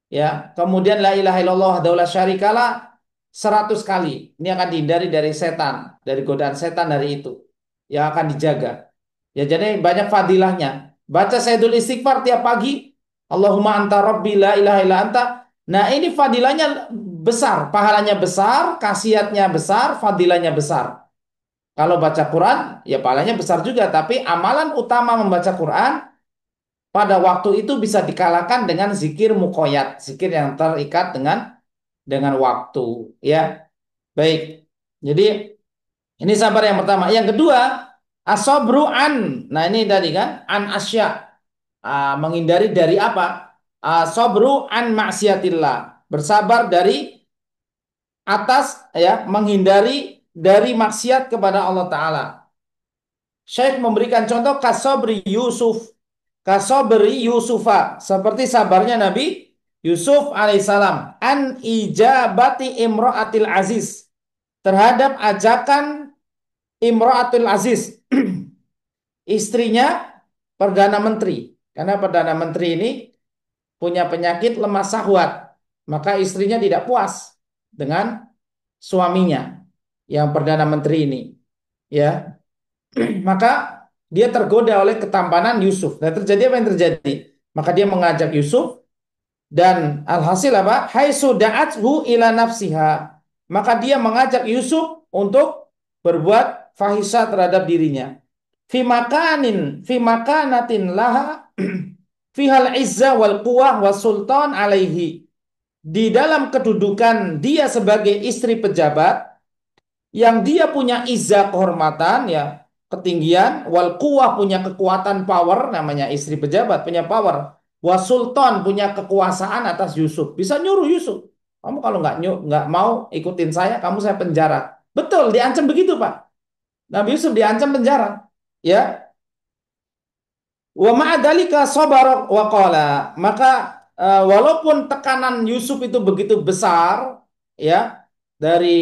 Ya, kemudian la ilaha illallah wahdahu la syarikalah 100 kali. Ini akan dihindari dari setan, dari godaan setan dari itu. Yang akan dijaga. Ya, jadi banyak fadilahnya. Baca Sayyidul Istighfar tiap pagi. Allahumma anta rabbi la ilaha illa anta. Nah, ini fadilahnya besar, pahalanya besar, khasiatnya besar, fadilahnya besar. Kalau baca Quran, ya pahalanya besar juga. Tapi amalan utama membaca Quran pada waktu itu bisa dikalahkan dengan zikir muqayyad, zikir yang terikat dengan waktu, ya. Baik. Jadi ini sabar yang pertama. Yang kedua, asobru an. Nah, ini tadi kan an asya. Menghindari dari apa? Asobru an maksiatillah. Bersabar dari atas ya, menghindari dari maksiat kepada Allah Ta'ala. Syekh memberikan contoh kasobri Yusuf. Kasobri Yusufa. Seperti sabarnya Nabi Yusuf alaihissalam. An ijabati imro'atil aziz. Terhadap ajakan imro'atil aziz. Istrinya Perdana Menteri. Karena Perdana Menteri ini punya penyakit lemah syahwat. Maka istrinya tidak puas dengan suaminya yang Perdana Menteri ini. Ya. Maka dia tergoda oleh ketampanan Yusuf. Nah, terjadi apa yang terjadi? Maka dia mengajak Yusuf dan alhasil apa? Haitsu da'athu ila nafsiha. Maka dia mengajak Yusuf untuk berbuat fahisha terhadap dirinya. Fi makanatin laha fihal izzah wal quwwah was sultan alaihi. Di dalam kedudukan dia sebagai istri pejabat yang dia punya izzah kehormatan ya, ketinggian, wal quwwah punya kekuatan power, namanya istri pejabat punya power, was sultan punya kekuasaan atas Yusuf, bisa nyuruh Yusuf, kamu kalau nggak mau ikutin saya penjara. Betul, diancam begitu, Pak. Nabi Yusuf diancam penjara ya. Wa ma'adalika sabara wa qala. Maka walaupun tekanan Yusuf itu begitu besar ya dari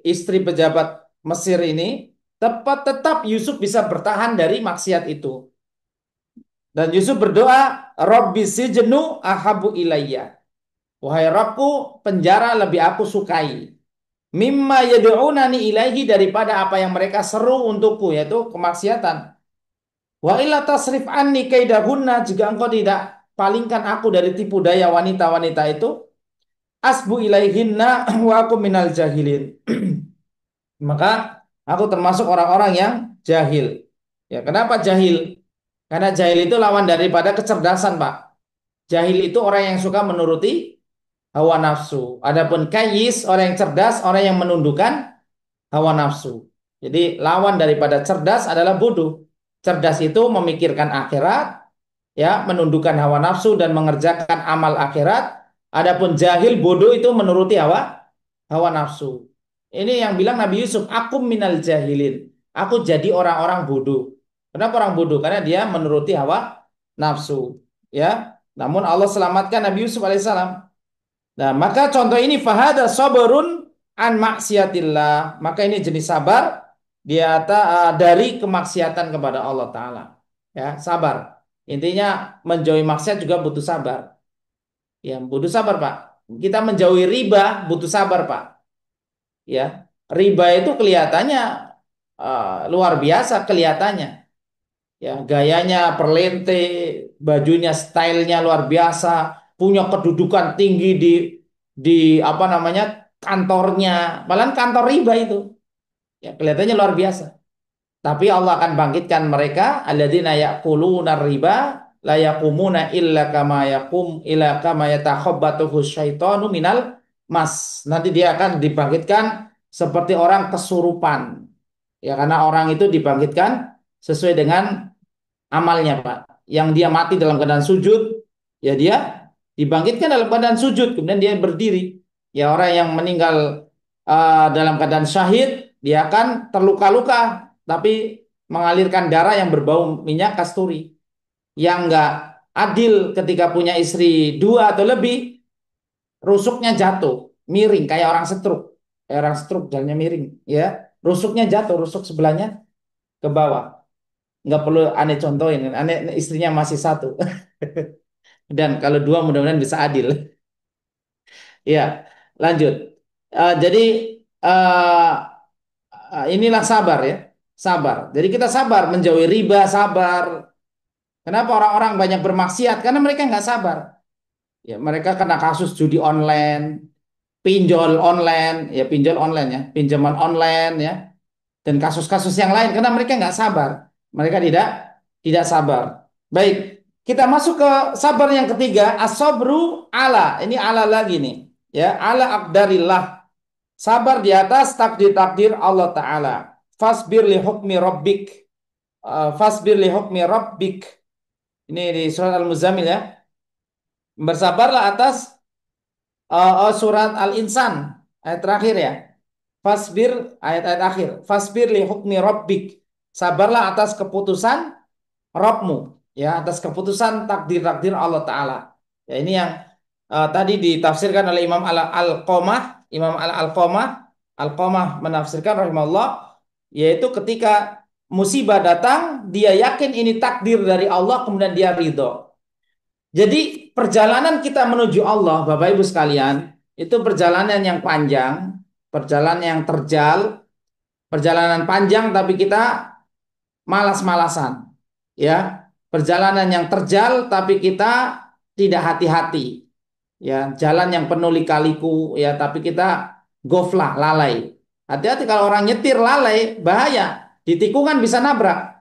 istri pejabat Mesir ini, tetap Yusuf bisa bertahan dari maksiat itu. Dan Yusuf berdoa, Rabbi sijnu ahabu ilayya. Wahai Rabbku, penjara lebih aku sukai. Mimma yad'unani ilaihi, daripada apa yang mereka seru untukku, yaitu kemaksiatan. Wa illa tasrif anni kaidahunna, jika engkau tidak palingkan aku dari tipu daya wanita-wanita itu, asbu ilaihinna wa aku minal jahilin. Maka aku termasuk orang-orang yang jahil. Ya, kenapa jahil? Karena jahil itu lawan daripada kecerdasan, Pak. Jahil itu orang yang suka menuruti hawa nafsu. Adapun kayis, orang yang cerdas, orang yang menundukkan hawa nafsu. Jadi lawan daripada cerdas adalah bodoh. Cerdas itu memikirkan akhirat, ya, menundukkan hawa nafsu dan mengerjakan amal akhirat. Adapun jahil, bodoh itu menuruti hawa nafsu. Ini yang bilang Nabi Yusuf, aku minal jahilin. Aku jadi orang-orang bodoh. Kenapa orang bodoh? Karena dia menuruti hawa nafsu. Ya, namun Allah selamatkan Nabi Yusuf alaihissalam. Nah, maka contoh ini fahada sabarun an maksiatillah. Maka ini jenis sabar dari kemaksiatan kepada Allah Ta'ala. Ya, sabar. Intinya menjauhi maksiat juga butuh sabar. Ya, butuh sabar, Pak. Kita menjauhi riba butuh sabar, Pak. Ya, riba itu kelihatannya luar biasa kelihatannya. Ya, gayanya perlente, bajunya stylenya luar biasa, punya kedudukan tinggi di apa namanya kantornya, malah kantor riba itu. Ya, kelihatannya luar biasa. Tapi Allah akan bangkitkan mereka alladzina yaquluna riba la yaqumuna illa kama yatakhabbathu syaitanu minal mas. Nanti dia akan dibangkitkan seperti orang kesurupan. Ya, karena orang itu dibangkitkan sesuai dengan amalnya, Pak. Yang dia mati dalam keadaan sujud, ya dia dibangkitkan dalam keadaan sujud, kemudian dia berdiri. Ya, orang yang meninggal dalam keadaan syahid, dia akan terluka-luka, tapi mengalirkan darah yang berbau minyak kasturi. Yang enggak adil ketika punya istri dua atau lebih, rusuknya jatuh, miring kayak orang stroke. Kayak orang stroke jalannya miring, ya. Rusuknya jatuh, rusuk sebelahnya ke bawah. Nggak perlu aneh contohin, aneh istrinya masih satu. Dan kalau dua mudah-mudahan bisa adil. Ya, lanjut. Jadi eh, inilah sabar ya, sabar. Jadi kita sabar menjauhi riba, sabar. Kenapa orang-orang banyak bermaksiat? Karena mereka nggak sabar. Ya, mereka kena kasus judi online, pinjol online ya, pinjaman online ya, dan kasus-kasus yang lain karena mereka nggak sabar. Mereka tidak sabar. Baik, kita masuk ke sabar yang ketiga, as-sabru ala. Ini ala lagi nih. Ya, ala aqdarillah. Sabar di atas takdir-takdir Allah Ta'ala. Fasbir li hukmi rabbik. Fasbir li hukmi rabbik. Ini di surat Al-Muzammil ya. Bersabarlah atas surat Al-Insan ayat terakhir ya. Fasbir ayat-ayat akhir. Fasbir li hukmi rabbik. Sabarlah atas keputusan Rabbmu, ya, atas keputusan takdir-takdir Allah Ta'ala. Ya, ini yang tadi ditafsirkan oleh Imam Al-Qamah, Imam Al-Qamah, Al-Qamah menafsirkan rahimahullah, yaitu ketika musibah datang, dia yakin ini takdir dari Allah, kemudian dia ridho. Jadi perjalanan kita menuju Allah, Bapak Ibu sekalian, itu perjalanan yang panjang, perjalanan yang terjal, perjalanan panjang tapi kita malas-malasan. Ya, perjalanan yang terjal tapi kita tidak hati-hati. Ya, jalan yang penuh lika-liku ya, tapi kita goflah, lalai. Hati-hati kalau orang nyetir lalai, bahaya. Di tikungan bisa nabrak.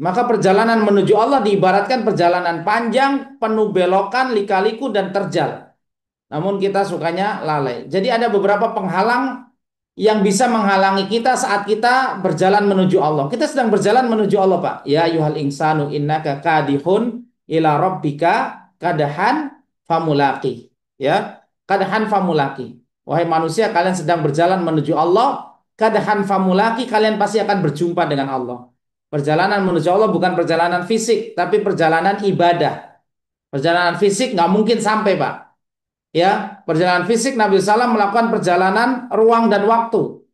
Maka perjalanan menuju Allah diibaratkan perjalanan panjang, penuh belokan, lika-liku dan terjal. Namun kita sukanya lalai. Jadi ada beberapa penghalang yang bisa menghalangi kita saat kita berjalan menuju Allah. Kita sedang berjalan menuju Allah, Pak. Ya ayyuhal insanu innaka kadihun ila rabbika kadahan famulaki. Ya, kadahan famulaki. Wahai manusia, kalian sedang berjalan menuju Allah, kadahan famulaki, kalian pasti akan berjumpa dengan Allah. Perjalanan menuju Allah bukan perjalanan fisik, tapi perjalanan ibadah. Perjalanan fisik nggak mungkin sampai, Pak. Ya, perjalanan fisik Nabi SAW melakukan perjalanan ruang dan waktu.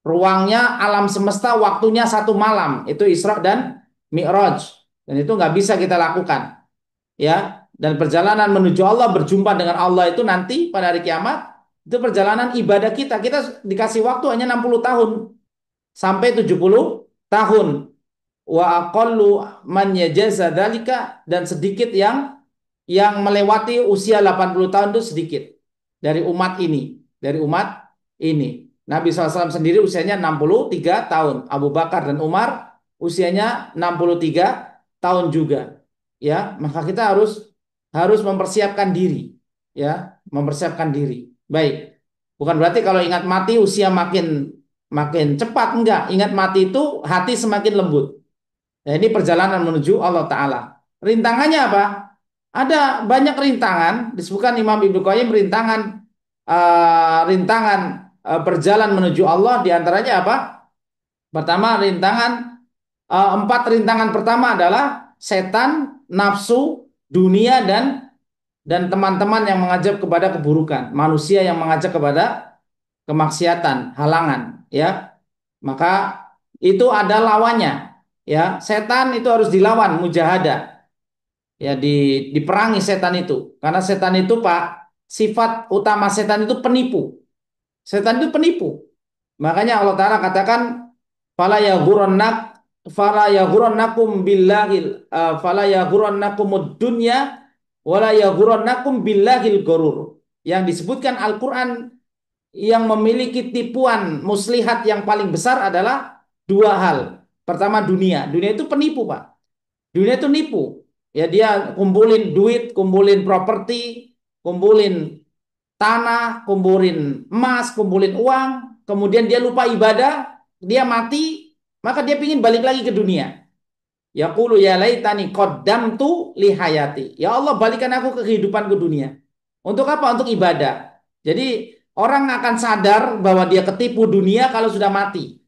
Ruangnya alam semesta, waktunya satu malam. Itu Isra dan Mi'raj. Dan itu nggak bisa kita lakukan. Ya, dan perjalanan menuju Allah, berjumpa dengan Allah itu nanti pada hari kiamat, itu perjalanan ibadah kita. Kita dikasih waktu hanya 60 tahun sampai 70 tahun. Wa aqallu man yajaza dzalika, dan sedikit yang melewati usia 80 tahun itu sedikit. dari umat ini, dari umat ini. Nabi SAW sendiri usianya 63 tahun, Abu Bakar dan Umar usianya 63 tahun juga. Ya, maka kita harus mempersiapkan diri, ya, mempersiapkan diri. Baik. Bukan berarti kalau ingat mati usia makin makin cepat, enggak. Ingat mati itu hati semakin lembut. Nah, ini perjalanan menuju Allah Ta'ala. Rintangannya apa? Ada banyak rintangan, disebutkan Imam Ibnu Qayyim rintangan berjalan menuju Allah, diantaranya apa? Pertama, empat rintangan pertama adalah setan, nafsu, dunia, dan teman-teman yang mengajak kepada keburukan, manusia yang mengajak kepada kemaksiatan, halangan, ya. Maka itu ada lawannya, ya. Setan itu harus dilawan, mujahadah, ya, diperangi setan itu. Karena setan itu, Pak, sifat utama setan itu penipu. Setan itu penipu. Makanya Allah Ta'ala katakan fala yaghurrannak fala yaghurrannakum billahil fala yaghurrannakumud dunya wala yaghurrannakum billahil gurur. Yang disebutkan Al-Qur'an yang memiliki tipuan muslihat yang paling besar adalah dua hal. Pertama, dunia. Dunia itu penipu, Pak. Dunia itu nipu. Ya, dia kumpulin duit, kumpulin properti, kumpulin tanah, kumpulin emas, kumpulin uang, kemudian dia lupa ibadah, dia mati, maka dia ingin balik lagi ke dunia. Yaqulu ya laitani qaddamtu li hayati. Ya Allah, balikan aku ke kehidupan ke dunia. Untuk apa? Untuk ibadah. Jadi orang akan sadar bahwa dia ketipu dunia kalau sudah mati.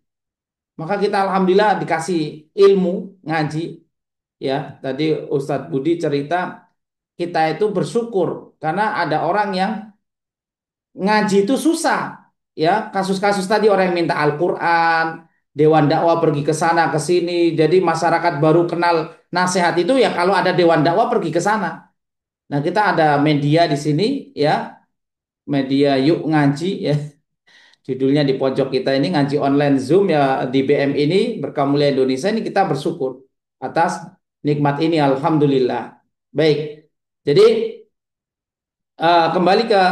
Maka kita alhamdulillah dikasih ilmu ngaji. Ya, tadi Ustadz Budi cerita kita itu bersyukur karena ada orang yang ngaji itu susah, ya. Kasus-kasus tadi orang yang minta Al-Quran, Dewan Dakwah pergi ke sana ke sini, jadi masyarakat baru kenal nasihat itu ya kalau ada Dewan Dakwah pergi ke sana. Nah, kita ada media di sini, ya, media Yuk Ngaji, ya, judulnya di pojok kita ini, ngaji online Zoom, ya, di BM ini Berkah Mulia Indonesia ini. Kita bersyukur atas nikmat ini, alhamdulillah. Baik, jadi kembali ke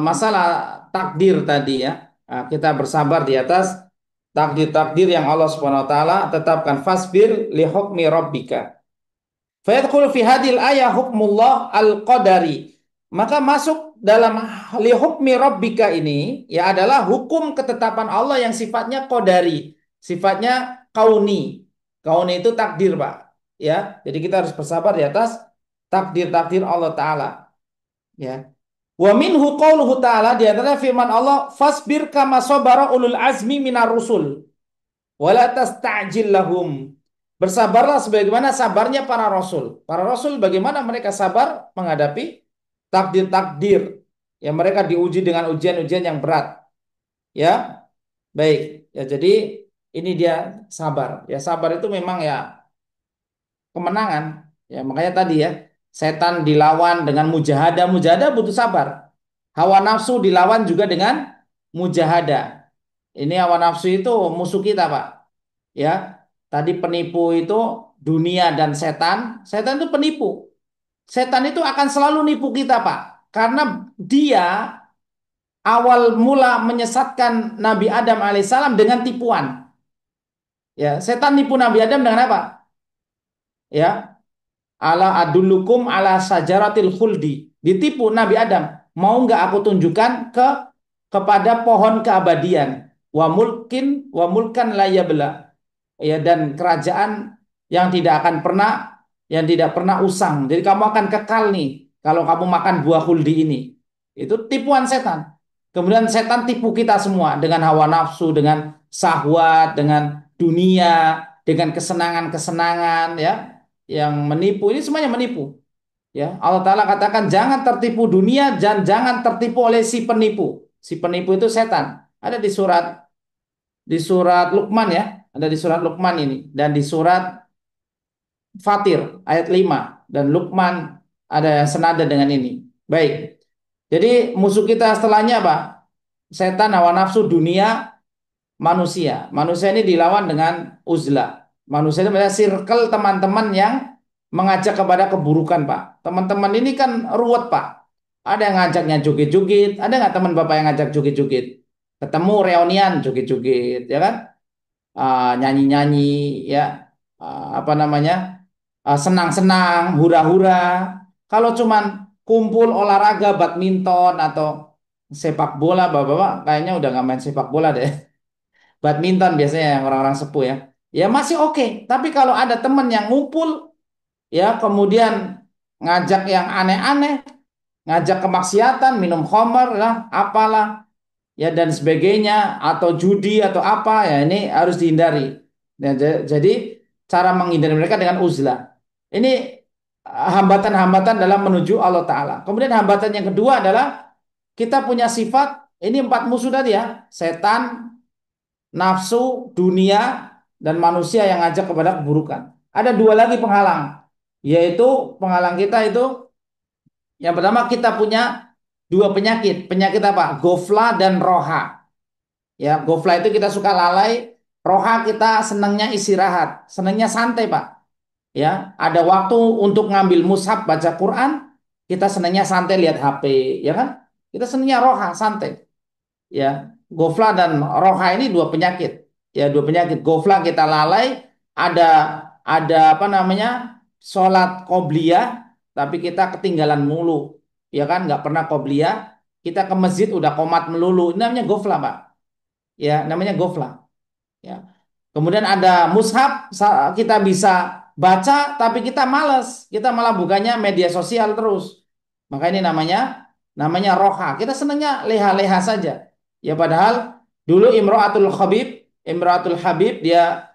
masalah takdir tadi, ya. Kita bersabar di atas takdir-takdir yang Allah Subhanahu wa taala tetapkan. Fasbir li hukmi rabbika. Fayadkhulu fi hadhil ayah hukmullah al-qadari. Maka masuk dalam li hukmi rabbika ini, ya, adalah hukum ketetapan Allah yang sifatnya qadari, sifatnya kauni. Kauni itu takdir, Pak. Ya, jadi kita harus bersabar di atas takdir-takdir Allah taala, ya. Wa minhu qauluhu ta'ala, di antara firman Allah, fasbir kama sabara ulul azmi minar rusul wala tasta'jil lahum. Bersabarlah sebagaimana sabarnya para rasul. Para rasul bagaimana mereka sabar menghadapi takdir-takdir yang mereka diuji dengan ujian-ujian yang berat. Ya, baik. Ya, jadi ini dia sabar. Ya, sabar itu memang, ya, kemenangan. Ya, makanya tadi, ya, setan dilawan dengan mujahadah. Mujahadah butuh sabar. Hawa nafsu dilawan juga dengan mujahadah. Ini hawa nafsu itu musuh kita, Pak. Ya, tadi penipu itu dunia dan setan. Setan itu penipu. Setan itu akan selalu nipu kita, Pak. Karena dia awal mula menyesatkan Nabi Adam alaihissalam dengan tipuan. Ya, setan nipu Nabi Adam dengan apa? Ya, ala adullukum ala sajaratil khuldi. Ditipu Nabi Adam. Mau nggak aku tunjukkan kepada pohon keabadian. Wa mulkan la yabla. Ya, dan kerajaan yang tidak pernah usang. Jadi kamu akan kekal nih kalau kamu makan buah khuldi ini. Itu tipuan setan. Kemudian setan tipu kita semua dengan hawa nafsu, dengan syahwat, dengan dunia, dengan kesenangan-kesenangan, ya, yang menipu. Ini semuanya menipu. Ya, Allah Ta'ala katakan jangan tertipu dunia dan jangan tertipu oleh si penipu. Si penipu itu setan. Ada di surat Luqman, ya. Ada di surat Luqman ini dan di surat Fatir ayat 5 dan Luqman ada yang senada dengan ini. Baik. Jadi musuh kita setelahnya apa? Setan, hawa nafsu, dunia, manusia. Manusia ini dilawan dengan uzlah. Manusia itu adalah circle teman-teman yang mengajak kepada keburukan, Pak. Teman-teman ini kan ruwet, Pak. Ada yang ngajaknya joget-joget, ada nggak teman bapak yang ngajak joget-joget? Ketemu reunian joget-joget, ya kan? Nyanyi-nyanyi, ya, apa namanya? Senang-senang, hura-hura. Kalau cuman kumpul olahraga, badminton atau sepak bola, bapak-bapak kayaknya udah nggak main sepak bola deh. Badminton biasanya yang orang-orang sepuh ya. Ya masih oke. Tapi kalau ada teman yang ngumpul, ya kemudian ngajak yang aneh-aneh, ngajak kemaksiatan, minum khamar lah, apalah, ya dan sebagainya, atau judi atau apa, ya ini harus dihindari. Nah, jadi cara menghindari mereka dengan uzlah. Ini hambatan-hambatan dalam menuju Allah Ta'ala. Kemudian hambatan yang kedua adalah kita punya sifat, ini empat musuh tadi ya, setan, nafsu, dunia, dan manusia yang ngajak kepada keburukan. Ada dua lagi penghalang, yaitu penghalang kita itu yang pertama kita punya dua penyakit. Penyakit apa? Gofla dan roha. Ya, gofla itu kita suka lalai, roha kita senangnya istirahat, senangnya santai, Pak. Ya, ada waktu untuk ngambil mushaf baca Quran, kita senangnya santai lihat HP, ya kan? Kita senangnya roha, santai. Ya, gofla dan roha ini dua penyakit. Ya, dua penyakit. Gofla kita lalai, ada apa namanya? Sholat qobliyah, tapi kita ketinggalan mulu. Ya kan, nggak pernah qobliyah. Kita ke masjid udah komat melulu. Ini namanya gofla, Pak. Ya, namanya gofla. Ya. Kemudian ada mushaf, kita bisa baca, tapi kita males. Kita malah bukannya media sosial terus. Maka ini namanya roha. Kita senangnya leha-leha saja. Ya padahal dulu Imro'atul Habib, dia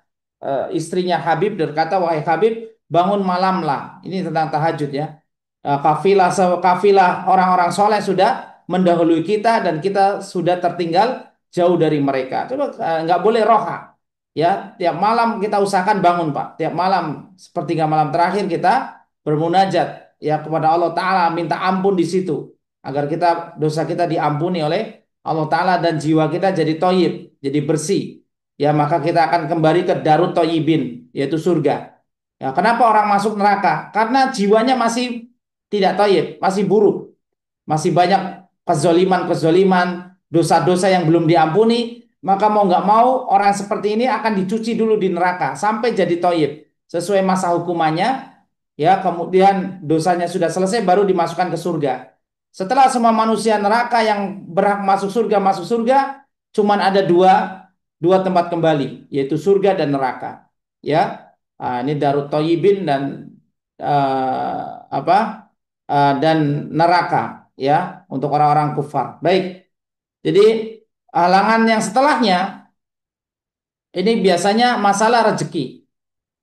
istrinya Habib berkata, wahai Habib, bangun malamlah. Ini tentang tahajud ya. Kafilah orang-orang soleh sudah mendahului kita dan kita sudah tertinggal jauh dari mereka. Coba nggak boleh roha. Ya, tiap malam kita usahakan bangun, Pak. Tiap malam sepertiga malam terakhir kita bermunajat ya kepada Allah Ta'ala, minta ampun di situ agar dosa kita diampuni oleh Allah Ta'ala dan jiwa kita jadi toyib, jadi bersih. Ya, maka kita akan kembali ke Darut Toyibin, yaitu surga. Ya, kenapa orang masuk neraka? Karena jiwanya masih tidak toyib, masih buruk, masih banyak kezoliman-kezoliman, dosa-dosa yang belum diampuni, maka mau nggak mau orang seperti ini akan dicuci dulu di neraka sampai jadi toyib sesuai masa hukumannya, ya kemudian dosanya sudah selesai baru dimasukkan ke surga. Setelah semua manusia neraka yang berhak masuk surga, cuman ada dua tempat kembali, yaitu surga dan neraka. Ya, ini Darut Toyibin dan apa dan neraka ya untuk orang-orang kufar. Baik. Jadi halangan yang setelahnya ini biasanya masalah rezeki.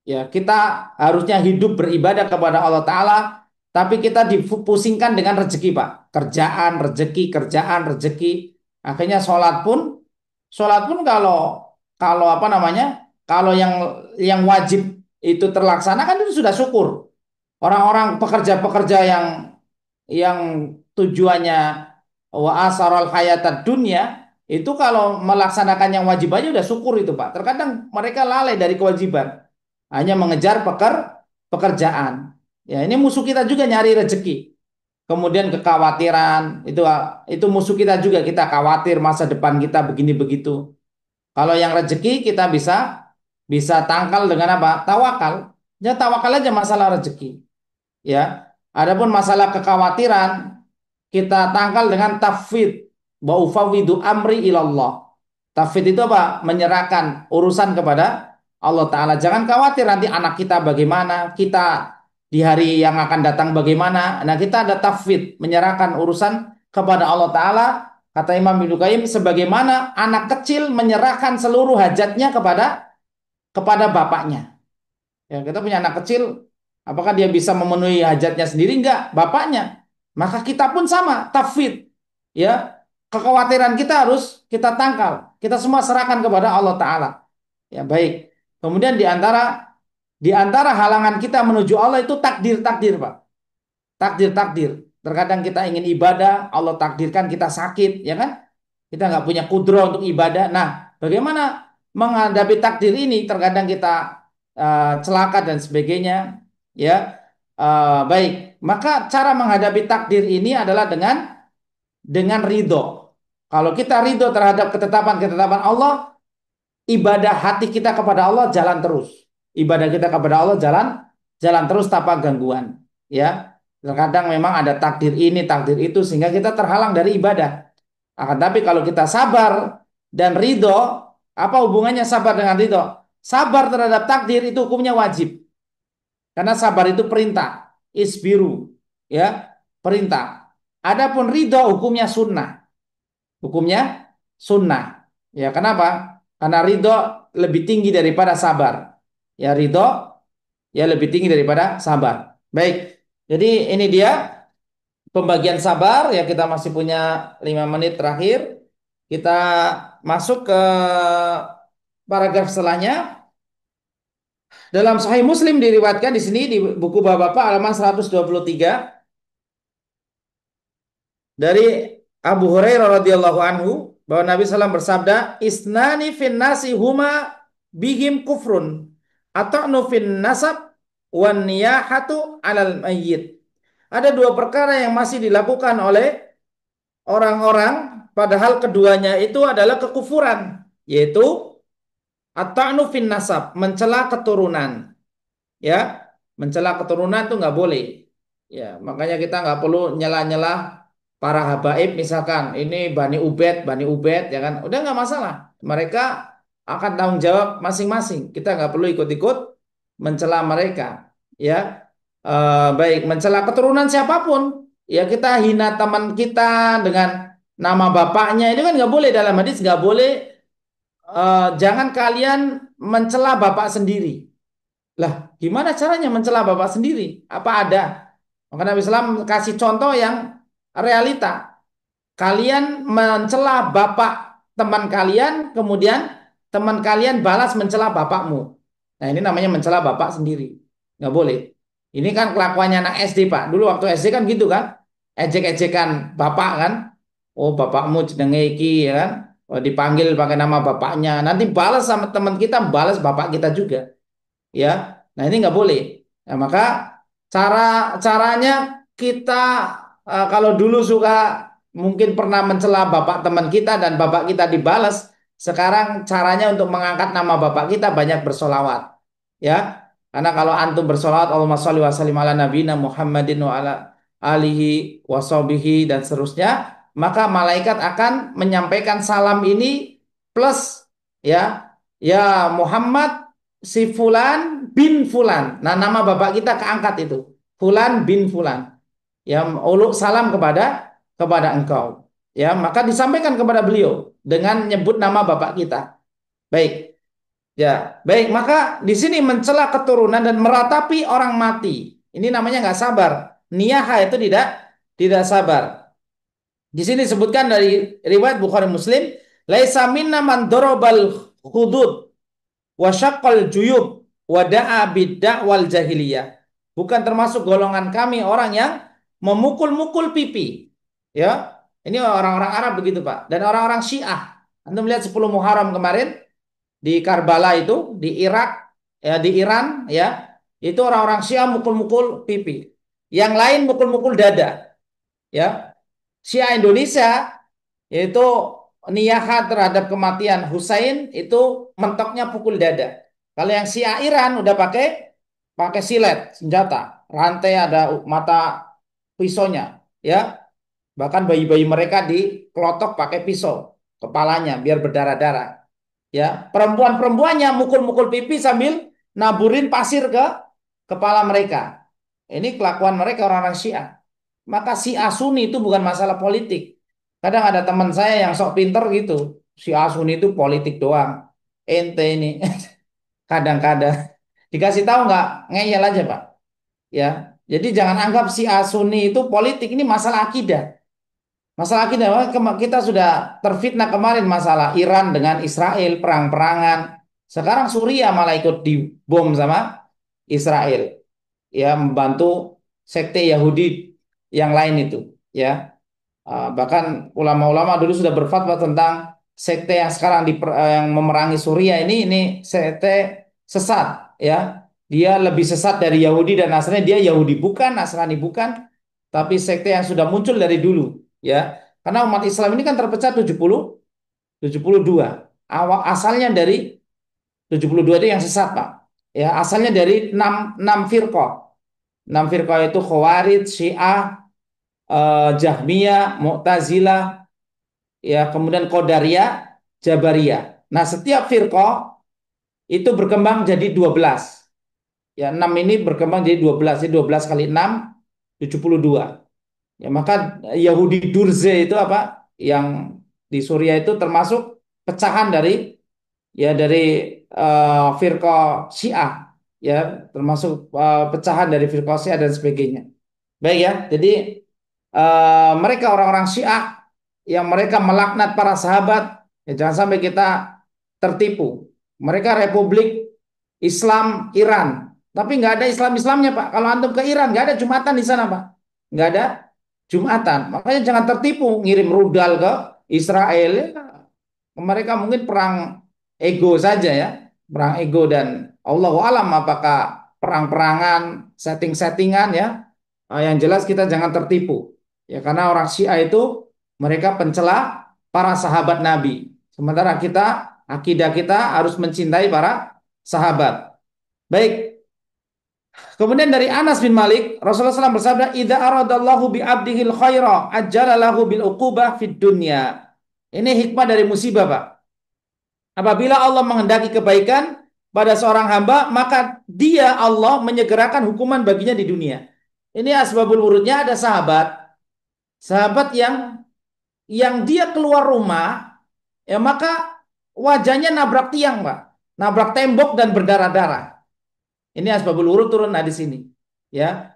Ya, kita harusnya hidup beribadah kepada Allah Ta'ala, tapi kita dipusingkan dengan rezeki, Pak. Kerjaan, rezeki. Akhirnya sholat pun kalau kalau apa namanya, kalau yang wajib itu terlaksana kan itu sudah syukur. Orang-orang pekerja-pekerja yang tujuannya wa asaral hayatad dunya itu kalau melaksanakan yang wajib aja udah syukur itu Pak. Terkadang mereka lalai dari kewajiban, hanya mengejar pekerjaan. Ya, ini musuh kita juga nyari rezeki. Kemudian kekhawatiran itu musuh kita juga, kita khawatir masa depan kita begini begitu. Kalau yang rezeki kita bisa tangkal dengan apa? Tawakal. Ya tawakal aja masalah rezeki. Ya. Adapun masalah kekhawatiran kita tangkal dengan tafwid. Wa ufawwidu amri ilallah. Tafwid itu apa? Menyerahkan urusan kepada Allah Ta'ala. Jangan khawatir nanti anak kita bagaimana, kita di hari yang akan datang bagaimana. Nah kita ada tafwid, menyerahkan urusan kepada Allah Ta'ala. Kata Imam Ibnu Qayyim, sebagaimana anak kecil menyerahkan seluruh hajatnya kepada bapaknya. Ya, kita punya anak kecil, apakah dia bisa memenuhi hajatnya sendiri? Enggak, bapaknya. Maka kita pun sama, tafwid. Ya, kekhawatiran kita harus kita tangkal. Kita semua serahkan kepada Allah Ta'ala. Ya, baik. Kemudian di antara halangan kita menuju Allah itu takdir-takdir, Pak. Takdir-takdir. Terkadang kita ingin ibadah, Allah takdirkan kita sakit, ya kan? Kita nggak punya kudro untuk ibadah. Nah, bagaimana menghadapi takdir ini? Terkadang kita celaka dan sebagainya, ya. Baik, maka cara menghadapi takdir ini adalah dengan ridho. Kalau kita ridho terhadap ketetapan-ketetapan Allah, ibadah hati kita kepada Allah jalan terus. Ibadah kita kepada Allah jalan jalan terus tanpa gangguan. Ya, terkadang memang ada takdir ini, takdir itu sehingga kita terhalang dari ibadah. Akan tapi kalau kita sabar dan ridho, apa hubungannya sabar dengan ridho? Sabar terhadap takdir itu hukumnya wajib. Karena sabar itu perintah, isbiru, ya, perintah. Adapun ridho hukumnya sunnah, hukumnya sunnah. Ya, kenapa? Karena ridho lebih tinggi daripada sabar. Ya, ridho ya lebih tinggi daripada sabar. Baik, jadi ini dia pembagian sabar. Ya, kita masih punya 5 menit terakhir. Kita masuk ke paragraf setelahnya. Dalam Sahih Muslim diriwayatkan di sini di buku Bapak-bapak halaman 123 dari Abu Hurairah radhiyallahu anhu bahwa Nabi SAW bersabda, "Isnani fin nasi huma bihim kufrun, ata'nu fin nasab wan niyahatu 'alal mayyit." Ada dua perkara yang masih dilakukan oleh orang-orang padahal keduanya itu adalah kekufuran, yaitu at-ta'nu fin nasab, mencela keturunan. Ya, mencela keturunan itu nggak boleh. Ya, makanya kita nggak perlu nyela-nyela para habaib, misalkan ini Bani Ubed, ya kan, udah nggak masalah. Mereka akan tanggung jawab masing-masing. Kita nggak perlu ikut-ikut mencela mereka. Ya, baik mencela keturunan siapapun. Ya kita hina teman kita dengan nama bapaknya itu kan nggak boleh dalam hadis nggak boleh. Jangan kalian mencela bapak sendiri. Lah, gimana caranya mencela bapak sendiri? Apa ada? Maka Nabi Islam kasih contoh yang realita. Kalian mencela bapak teman kalian, kemudian teman kalian balas mencela bapakmu. Nah, ini namanya mencela bapak sendiri. Nggak boleh. Ini kan kelakuannya anak SD, Pak. Dulu waktu SD kan gitu kan. Ejek-ejekan bapak kan. Oh, bapakmu jenenge iki ya kan. Oh, dipanggil pakai nama bapaknya. Nanti balas sama teman kita, balas bapak kita juga. Ya, nah ini nggak boleh. Nah, maka caranya kita kalau dulu suka mungkin pernah mencela bapak teman kita dan bapak kita dibalas, sekarang caranya untuk mengangkat nama bapak kita banyak bersolawat. Ya, karena kalau antum bersolawat Allahumma sholli wa sallim ala nabiyina Muhammadin wa ala alihi wa sahbihi dan seterusnya, maka malaikat akan menyampaikan salam ini plus ya, ya Muhammad si Fulan bin Fulan. Nah, nama bapak kita keangkat itu. Fulan bin Fulan. Ya, uluk salam kepada engkau. Ya, maka disampaikan kepada beliau dengan nyebut nama bapak kita. Baik. Ya, baik. Maka di sini mencela keturunan dan meratapi orang mati. Ini namanya nggak sabar. Niyaha itu tidak sabar. Di sini disebutkan dari riwayat Bukhari Muslim, laisa minna man darabal hudud wasyaqqal juyub wada'a bidda'wal jahiliyah. Bukan termasuk golongan kami orang yang memukul-mukul pipi. Ya. Ini orang-orang Arab begitu, Pak. Dan orang-orang Syiah. Anda melihat 10 Muharram kemarin di Karbala itu, di Irak, ya di Iran, ya. Itu orang-orang Syiah mukul-mukul pipi. Yang lain mukul-mukul dada. Ya. Syiah Indonesia yaitu niyaha terhadap kematian Husain itu mentoknya pukul dada. Kalau yang Syiah Iran udah pakai pakai silet senjata, rantai ada mata pisaunya, ya. Bahkan bayi-bayi mereka dikelotok pakai pisau kepalanya biar berdarah-darah. Ya, perempuan-perempuannya mukul-mukul pipi sambil naburin pasir ke kepala mereka. Ini kelakuan mereka orang-orang Syiah. Maka Syiah Sunni itu bukan masalah politik. Kadang ada teman saya yang sok pinter gitu. Syiah Sunni itu politik doang. Ente ini kadang-kadang dikasih tahu nggak ngeyel aja Pak. Ya, jadi jangan anggap Syiah Sunni itu politik. Ini masalah akidah. Masalah kita, kita sudah terfitnah kemarin masalah Iran dengan Israel, perang-perangan. Sekarang Suriah malah ikut dibom sama Israel. Ya, membantu sekte Yahudi yang lain itu. Ya, bahkan ulama-ulama dulu sudah berfatwa tentang sekte yang sekarang yang memerangi Suriah ini sekte sesat. Ya, Dia lebih sesat dari Yahudi dan Nasrani. Dia Yahudi bukan, Nasrani bukan, tapi sekte yang sudah muncul dari dulu, ya. Karena umat Islam ini kan terpecah 72. Asalnya dari 72 itu yang sesat, Pak. Ya, asalnya dari 6 firqah. 6 firqah itu Khawarij, Syiah, Jahmiyah, Mu'tazilah, ya, kemudian Qadariyah, Jabariyah. Nah, setiap firqah itu berkembang jadi 12. Ya, 6 ini berkembang jadi 12. Jadi 12 kali 6, 72. Ya, maka Yahudi Durze itu apa? Yang di Suriah itu termasuk pecahan dari firqah Syiah, ya, termasuk pecahan dari firqah Syiah dan sebagainya. Baik ya. Jadi mereka orang-orang Syiah yang mereka melaknat para sahabat, ya jangan sampai kita tertipu. Mereka Republik Islam Iran, tapi nggak ada Islamnya Pak. Kalau antum ke Iran nggak ada Jumatan di sana Pak, nggak ada Jumatan. Makanya jangan tertipu ngirim rudal ke Israel. Ya, mereka mungkin perang ego saja ya, perang ego dan Allahu alam apakah perang-perangan, setting-settingan ya. Yang jelas kita jangan tertipu ya karena orang Syiah itu mereka pencela para sahabat Nabi. Sementara kita akidah kita harus mencintai para sahabat. Baik. Kemudian dari Anas bin Malik, Rasulullah SAW bersabda, "Idza aradallahu bi 'abdihil khaira, ajjala lahu bil uqubah fid dunya." Ini hikmah dari musibah, Pak. Apabila Allah menghendaki kebaikan pada seorang hamba, maka dia Allah menyegerakan hukuman baginya di dunia. Ini asbabul wurudnya ada sahabat yang dia keluar rumah, ya maka wajahnya nabrak tiang, Pak. Nabrak tembok dan berdarah-darah. Ini asbabul wurud turun di sini. Ya,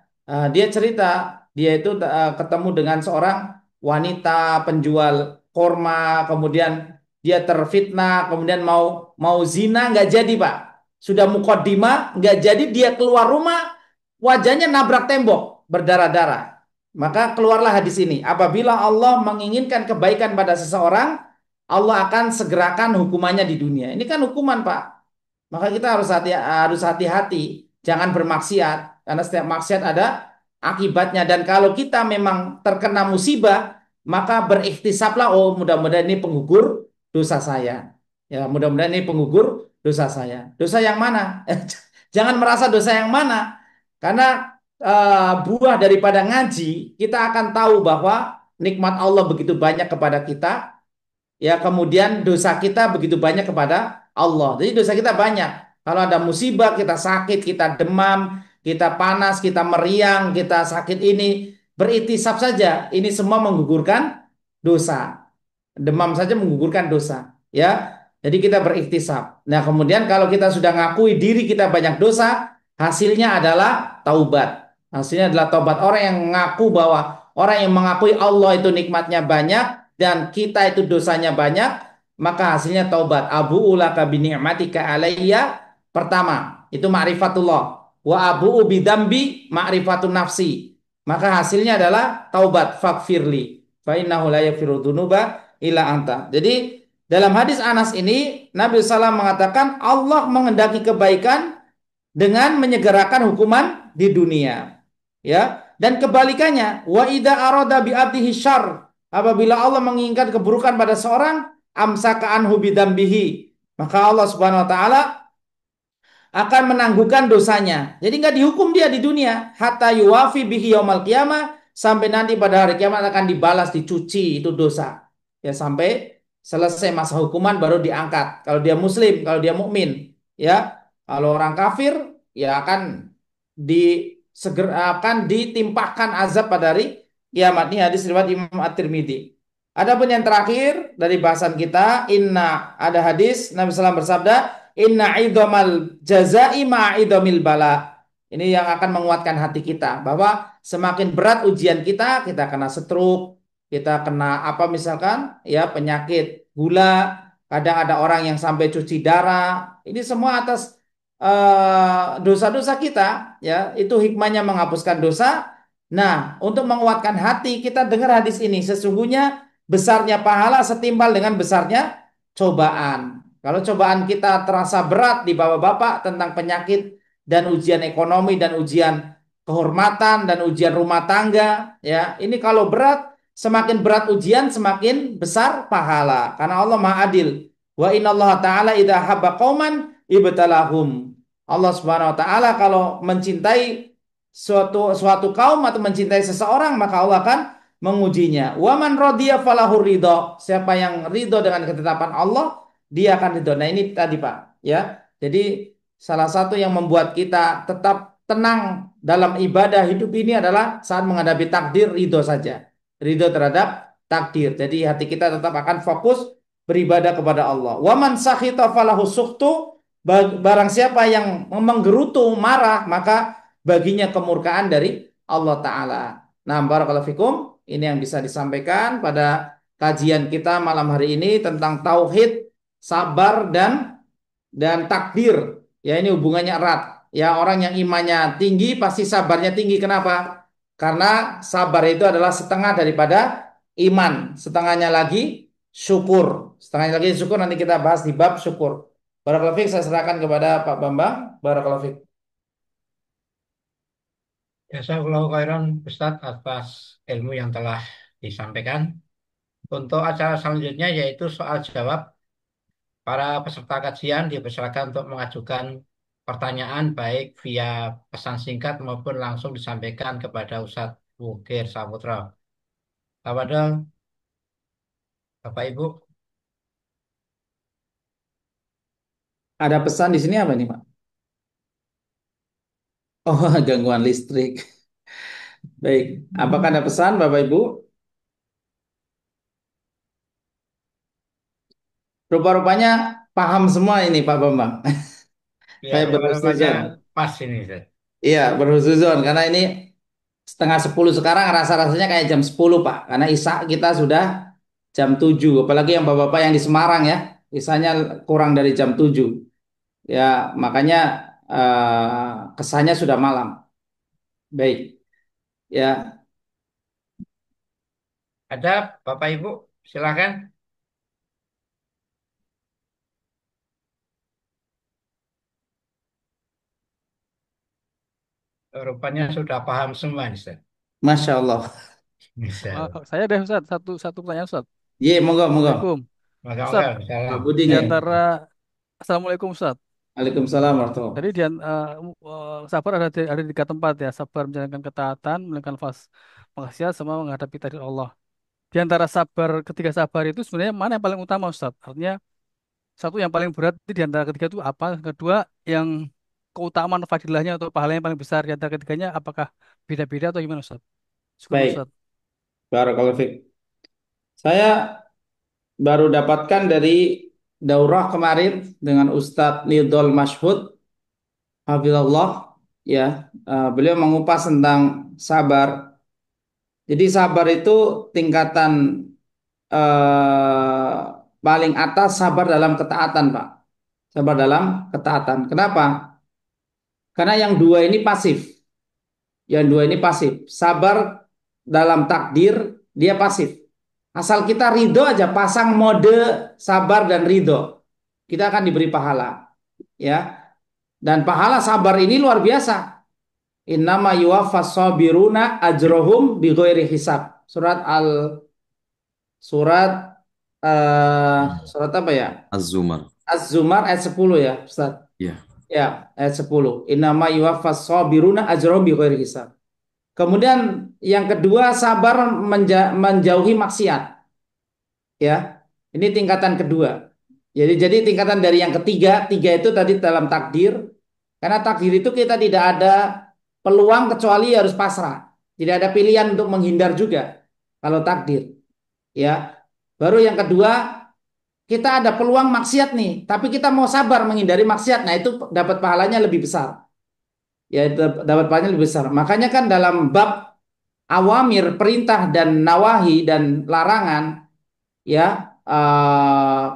dia cerita dia itu ketemu dengan seorang wanita penjual korma, kemudian dia terfitnah, kemudian mau mau zina nggak jadi Pak. Sudah mukaddimah nggak jadi, dia keluar rumah, wajahnya nabrak tembok, berdarah-darah. Maka keluarlah hadis ini. Apabila Allah menginginkan kebaikan pada seseorang, Allah akan segerakan hukumannya di dunia. Ini kan hukuman Pak. Maka kita harus hati-hati, jangan bermaksiat karena setiap maksiat ada akibatnya dan kalau kita memang terkena musibah, maka berikhtisablah oh mudah-mudahan ini penggugur dosa saya. Ya, mudah-mudahan ini penggugur dosa saya. Dosa yang mana? Jangan merasa dosa yang mana. Karena buah daripada ngaji, kita akan tahu bahwa nikmat Allah begitu banyak kepada kita, ya kemudian dosa kita begitu banyak kepada Allah. Jadi dosa kita banyak. Kalau ada musibah, kita sakit, kita demam, kita panas, kita meriang, kita sakit ini, beritisab saja. Ini semua menggugurkan dosa. Demam saja menggugurkan dosa. Ya, jadi kita beriktisab. Nah, kemudian kalau kita sudah ngakui diri kita banyak dosa, hasilnya adalah taubat. Hasilnya adalah taubat. Orang yang mengaku bahwa orang yang mengakui Allah itu nikmatnya banyak dan kita itu dosanya banyak, maka hasilnya taubat. Abu ulaka bi ni'matika alayya. Pertama, itu ma'rifatullah. Wa abu bidambi ma'rifatun nafsi. Maka hasilnya adalah taubat. Fakfirli. Fa innahu la yaghfiru dzunuba ila anta. Jadi dalam hadis Anas ini Nabi SAW mengatakan Allah menghendaki kebaikan dengan menyegerakan hukuman di dunia. Ya, dan kebalikannya wa idza arada bi abdihi syarr, apabila Allah menginginkan keburukan pada seorang amsaka anhu bidzambihi, maka Allah Subhanahu wa taala akan menangguhkan dosanya. Jadi nggak dihukum dia di dunia hatta yuwafi bihi yaumal qiyamah, sampai nanti pada hari kiamat akan dibalas, dicuci itu dosa. Ya sampai selesai masa hukuman baru diangkat. Kalau dia muslim, kalau dia mukmin, ya. Kalau orang kafir ya akan ditimpahkan azab pada hari kiamat. Ini hadis riwayat Imam At-Tirmidzi. Adapun yang terakhir dari bahasan kita, ada hadis Nabi SAW bersabda, inna idhamal jazai ma'idhamil bala. Ini yang akan menguatkan hati kita bahwa semakin berat ujian kita kena stroke, kita kena apa misalkan ya penyakit gula, kadang ada orang yang sampai cuci darah. Ini semua atas dosa-dosa kita, ya itu hikmahnya menghapuskan dosa. Nah, untuk menguatkan hati kita dengar hadis ini, sesungguhnya besarnya pahala setimpal dengan besarnya cobaan. Kalau cobaan kita terasa berat di bapak-bapak tentang penyakit dan ujian ekonomi dan ujian kehormatan dan ujian rumah tangga, ya. Ini kalau berat, semakin berat ujian semakin besar pahala karena Allah Maha Adil. Wa innallaha ta'ala idza habba qauman ibtalahum. Allah Subhanahu wa taala kalau mencintai suatu suatu kaum atau mencintai seseorang maka Allah akan mengujinya. Wa man radiya falahu ridho. Siapa yang ridho dengan ketetapan Allah, dia akan ridho. Nah, ini tadi Pak, ya. Jadi salah satu yang membuat kita tetap tenang dalam ibadah hidup ini adalah saat menghadapi takdir ridho saja. Ridho terhadap takdir. Jadi hati kita tetap akan fokus beribadah kepada Allah. Wa man sakhita falahu sukhtu. Barang siapa yang menggerutu, marah, maka baginya kemurkaan dari Allah Ta'ala. Nah, barakallahu fikum. Ini yang bisa disampaikan pada kajian kita malam hari ini tentang tauhid, sabar dan takdir. Ya, ini hubungannya erat. Ya, orang yang imannya tinggi pasti sabarnya tinggi. Kenapa? Karena sabar itu adalah setengah daripada iman. Setengahnya lagi syukur. Setengahnya lagi syukur nanti kita bahas di bab syukur. Barakallahu fiik, saya serahkan kepada Pak Bambang. Barakallahu fiik. Jazakallahu khairan Ustadz atas ilmu yang telah disampaikan. Untuk acara selanjutnya yaitu soal jawab. Para peserta kajian dipersilakan untuk mengajukan pertanyaan baik via pesan singkat maupun langsung disampaikan kepada Ustadz Wukir Saputra. Tafadhol, Bapak Ibu. Ada pesan di sini apa nih, Pak? Oh, gangguan listrik. Baik, apakah ada pesan Bapak Ibu? Rupa-rupanya paham semua ini Pak Bambang. Ya, Saya rupanya berhusnuzon. pas ini, Ustaz. Iya, berhusnuzon karena ini setengah 10 sekarang rasa-rasanya kayak jam 10 Pak. Karena Isya kita sudah jam 7. Apalagi yang Bapak-Bapak yang di Semarang ya. Isanya kurang dari jam 7. Ya, makanya kesannya sudah malam. Baik. Ya, Ada Bapak Ibu, silakan. Rupanya sudah paham semua, Ustaz. Masya Allah. Misal. Saya ada Ustaz, satu pertanyaan Ustaz. Ye, monggo, monggo. Assalamualaikum. Maka Ustaz, Pak salam. Budi di nih. antara Assalamualaikum Ustaz. Waalaikumsalam warahmatullahi. Tadi sabar ada di tiga tempat ya, sabar menjalankan ketaatan, menjalankan maksiat, sama menghadapi takdir Allah. Di antara ketiga sabar itu sebenarnya mana yang paling utama Ustaz? Artinya satu yang paling berat itu di antara ketiga itu apa? Kedua yang keutamaan fadilahnya atau pahalanya yang paling besar di antara ketiganya apakah beda-beda atau gimana Ustaz? Syukur Baik, Ustaz. barakallahu fiik. Saya baru dapatkan dari daurah kemarin dengan Ustadz Nidol Mashhud Hafizallah, ya. Beliau mengupas tentang sabar. Jadi sabar itu tingkatan eh, paling atas, sabar dalam ketaatan, Pak. Sabar dalam ketaatan. Kenapa? Karena yang dua ini pasif. Yang dua ini pasif. Sabar dalam takdir, dia pasif. Asal kita ridho aja, pasang mode sabar dan ridho, kita akan diberi pahala. Ya. Dan pahala sabar ini luar biasa. Innama yuwaffas sabiruna ajrohum bighairi hisab. Surat surat apa ya? Az-Zumar. Az-Zumar ayat 10 ya, Ustaz. Ya. Ya, ayat 10. Innama yuwaffas sabiruna ajrohum bighairi hisab. Kemudian yang kedua, sabar menjauhi maksiat. Ya, ini tingkatan kedua. Jadi tingkatan dari yang ketiga, tiga itu tadi dalam takdir. Karena takdir itu kita tidak ada peluang kecuali harus pasrah. Tidak ada pilihan untuk menghindar juga kalau takdir. Ya, baru yang kedua, kita ada peluang maksiat nih, tapi kita mau sabar menghindari maksiat. Nah, itu dapat pahalanya lebih besar. Ya, dapat pahalanya lebih besar. Makanya kan dalam bab awamir, perintah dan nawahi dan larangan, ya,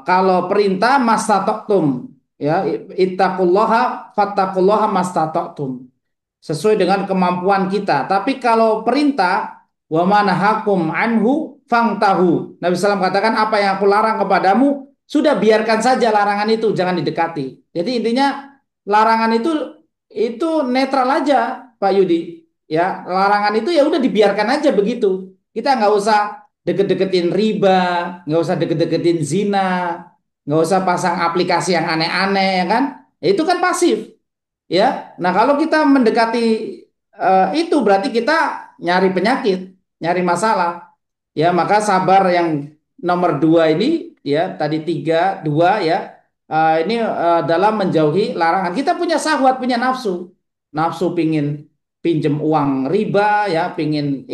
kalau perintah mastatoktum, ya, ittaqullaha fattaqullaha mastatoktum, sesuai dengan kemampuan kita. Tapi kalau perintah wa manahakum anhu fangtahu, Nabi SAW katakan apa yang aku larang kepadamu sudah biarkan saja larangan itu, jangan didekati. Jadi intinya larangan itu itu netral aja Pak Yudi. Ya, larangan itu ya udah dibiarkan aja begitu. Kita nggak usah deket-deketin riba, nggak usah deket-deketin zina, nggak usah pasang aplikasi yang aneh-aneh ya kan. Ya, itu kan pasif ya. Nah, kalau kita mendekati itu berarti kita nyari penyakit, nyari masalah. Ya, maka sabar yang nomor dua ini ya tadi tiga dua ya ini dalam menjauhi larangan. Kita punya syahwat, punya nafsu, nafsu pingin pinjem uang riba ya, pingin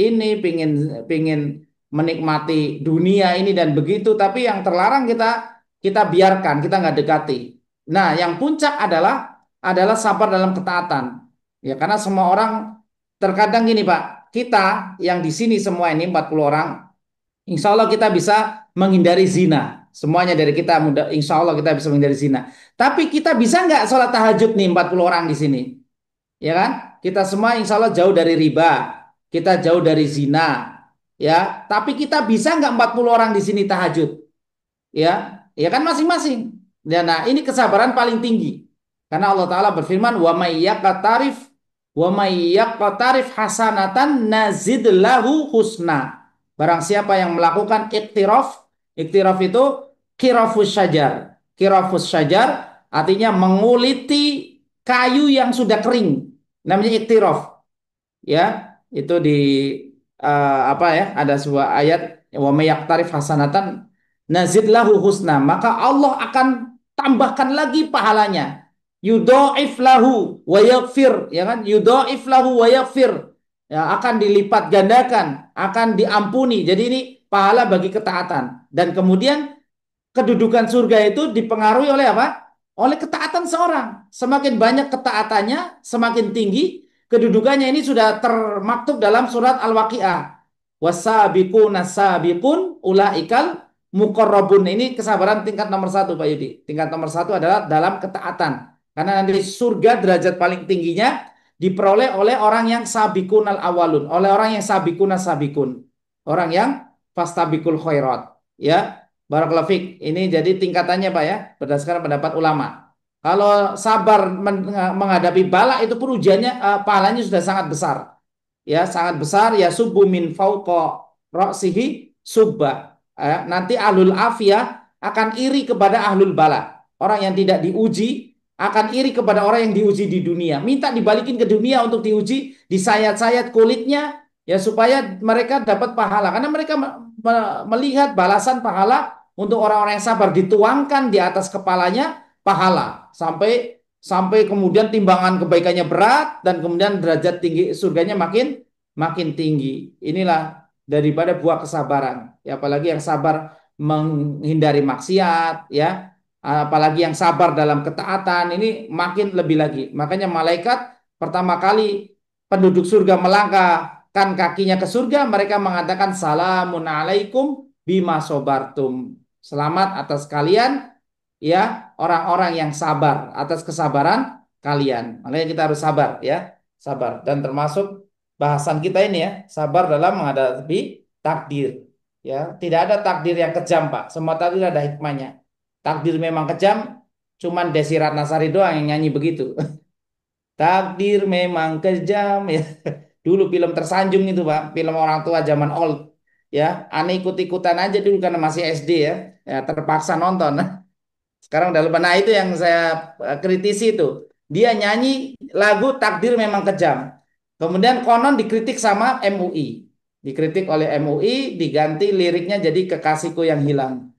menikmati dunia ini dan begitu. Tapi yang terlarang kita biarkan, kita nggak dekati. Nah, yang puncak adalah sabar dalam ketaatan. Ya, karena semua orang terkadang gini Pak, kita yang di sini semua ini 40 orang, insya Allah kita bisa menghindari zina. Semuanya dari kita mudah, insya Allah kita bisa menghindari zina. Tapi kita bisa nggak sholat tahajud nih 40 orang di sini? Ya kan? Kita semua insya Allah jauh dari riba. Kita jauh dari zina. Ya, tapi kita bisa nggak 40 orang di sini tahajud? Ya kan masing-masing. Ya, nah ini kesabaran paling tinggi. Karena Allah Ta'ala berfirman, wa may yaqtarif hasanatan nazid lahu husna. Barang siapa yang melakukan iktiraf, iktiraf itu kirafus syajar. Kirafus syajar artinya menguliti kayu yang sudah kering. Namanya iktiraf. Ya, itu di apa ya? Ada sebuah ayat wa may yaqtarif hasanatan nazid lahu husna, maka Allah akan tambahkan lagi pahalanya. Yudhaif lahu wa yaghfir, ya kan? Yudhaif lahu wa yaghfir. Ya, akan dilipat gandakan, akan diampuni. Jadi ini pahala bagi ketaatan. Dan kemudian kedudukan surga itu dipengaruhi oleh apa? Oleh ketaatan seorang. Semakin banyak ketaatannya, semakin tinggi kedudukannya. Ini sudah termaktub dalam surat Al-Waqiah. Wasabiqun nasabiqun ulaikal muqarrabun. Ini kesabaran tingkat nomor satu Pak Yudi. Tingkat nomor satu adalah dalam ketaatan. Karena nanti surga derajat paling tingginya diperoleh oleh orang yang sabiqun al-awalun. Oleh orang yang sabiqun sabikun. Orang yang fastabikul khairat. Ya, Barakallahu fiik. Ini jadi tingkatannya Pak ya, berdasarkan pendapat ulama. Kalau sabar menghadapi bala itu pun ujiannya pahalanya sudah sangat besar. Ya, sangat besar ya subuh min fauqa ra'sihi subba. Nanti ahlul afiyah akan iri kepada ahlul bala. Orang yang tidak diuji akan iri kepada orang yang diuji di dunia. Minta dibalikin ke dunia untuk diuji, disayat-sayat kulitnya ya supaya mereka dapat pahala. Karena mereka melihat balasan pahala untuk orang-orang yang sabar dituangkan di atas kepalanya pahala sampai sampai kemudian timbangan kebaikannya berat dan kemudian derajat tinggi surganya makin makin tinggi. Inilah daripada buah kesabaran. Ya, apalagi yang sabar menghindari maksiat, ya, apalagi yang sabar dalam ketaatan ini makin lebih lagi. Makanya malaikat pertama kali penduduk surga melangkahkan kakinya ke surga, mereka mengatakan salamun alaikum bima sobartum. Selamat atas kalian ya orang-orang yang sabar atas kesabaran kalian. Makanya kita harus sabar ya, sabar dan termasuk bahasan kita ini ya, sabar dalam menghadapi takdir. Ya, tidak ada takdir yang kejam, Pak. Semua takdir ada hikmahnya. Takdir memang kejam, cuman Desi Ratnasari doang yang nyanyi begitu. Takdir memang kejam ya. Dulu film Tersanjung itu, Pak, film orang tua zaman old. Ya, aneh ikut-ikutan aja dulu karena masih SD ya. Ya terpaksa nonton. Sekarang udah lupa. Nah, itu yang saya kritisi itu. Dia nyanyi lagu Takdir Memang Kejam. Kemudian konon dikritik sama MUI. Dikritik oleh MUI, diganti liriknya jadi Kekasihku Yang Hilang.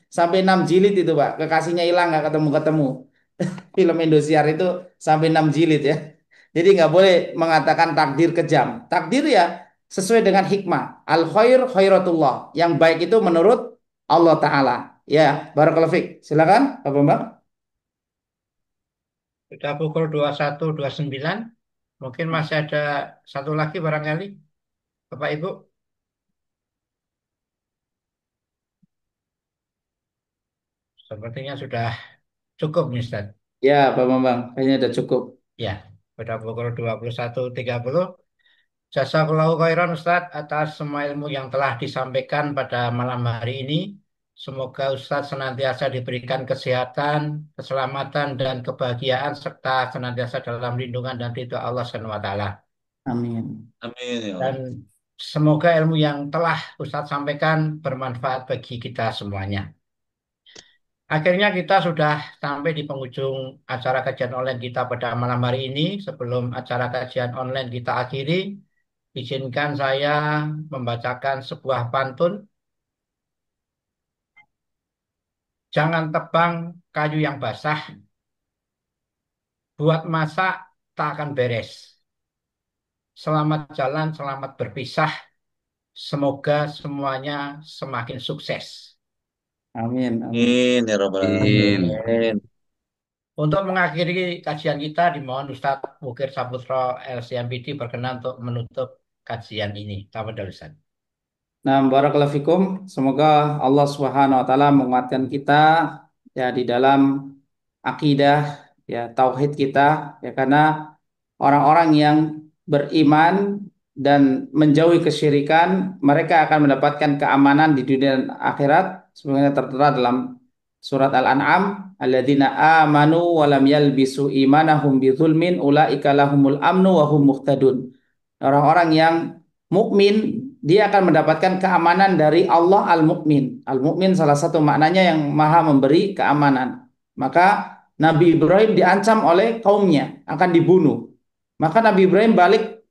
Sampai 6 jilid itu, Pak. Kekasihnya hilang nggak ketemu-ketemu. Film Indosiar itu sampai 6 jilid ya. Jadi nggak boleh mengatakan takdir kejam. Takdir ya sesuai dengan hikmah. Al khair khairatullah. Yang baik itu menurut Allah Ta'ala. Ya, barakallahu fiik. Silakan, Pak Bambang. Sudah pukul 21.29. Mungkin masih ada satu lagi barangkali, Bapak Ibu. Sepertinya sudah cukup nih, Ustaz. Ya, Pak Bambang. Kayaknya udah cukup. Ya, sudah pukul 21.30. Jazakallahu khairan Ustaz atas semua ilmu yang telah disampaikan pada malam hari ini. Semoga Ustadz senantiasa diberikan kesehatan, keselamatan, dan kebahagiaan, serta senantiasa dalam lindungan dan ridho Allah Subhanahu wa Ta'ala. Amin. Amin ya Dan Allah. semoga ilmu yang telah Ustadz sampaikan bermanfaat bagi kita semuanya. Akhirnya kita sudah sampai di penghujung acara kajian online kita pada malam hari ini. Sebelum acara kajian online kita akhiri, izinkan saya membacakan sebuah pantun. Jangan tebang kayu yang basah, buat masak tak akan beres. Selamat jalan, selamat berpisah. Semoga semuanya semakin sukses. Amin. Amin. Amin ya Rabbal Amin. Alamin. Untuk mengakhiri kajian kita, dimohon Ustadz Mukir Saputro LCMPD berkenan untuk menutup kajian ini. Tafadhol Ustaz. Nah, barakallahu fikum. Semoga Allah Subhanahu wa taala menguatkan kita ya di dalam akidah ya tauhid kita ya karena orang-orang yang beriman dan menjauhi kesyirikan mereka akan mendapatkan keamanan di dunia dan akhirat sebagaimana tertera dalam surat Al-An'am alladzina amanu wa lam yalbisu imanahum bidzulmin ulaika lahumul amnu wa hum muhtadun. Orang-orang yang mukmin dia akan mendapatkan keamanan dari Allah Al-Mukmin. Al-Mukmin salah satu maknanya yang maha memberi keamanan. Maka Nabi Ibrahim diancam oleh kaumnya akan dibunuh. Maka Nabi Ibrahim balik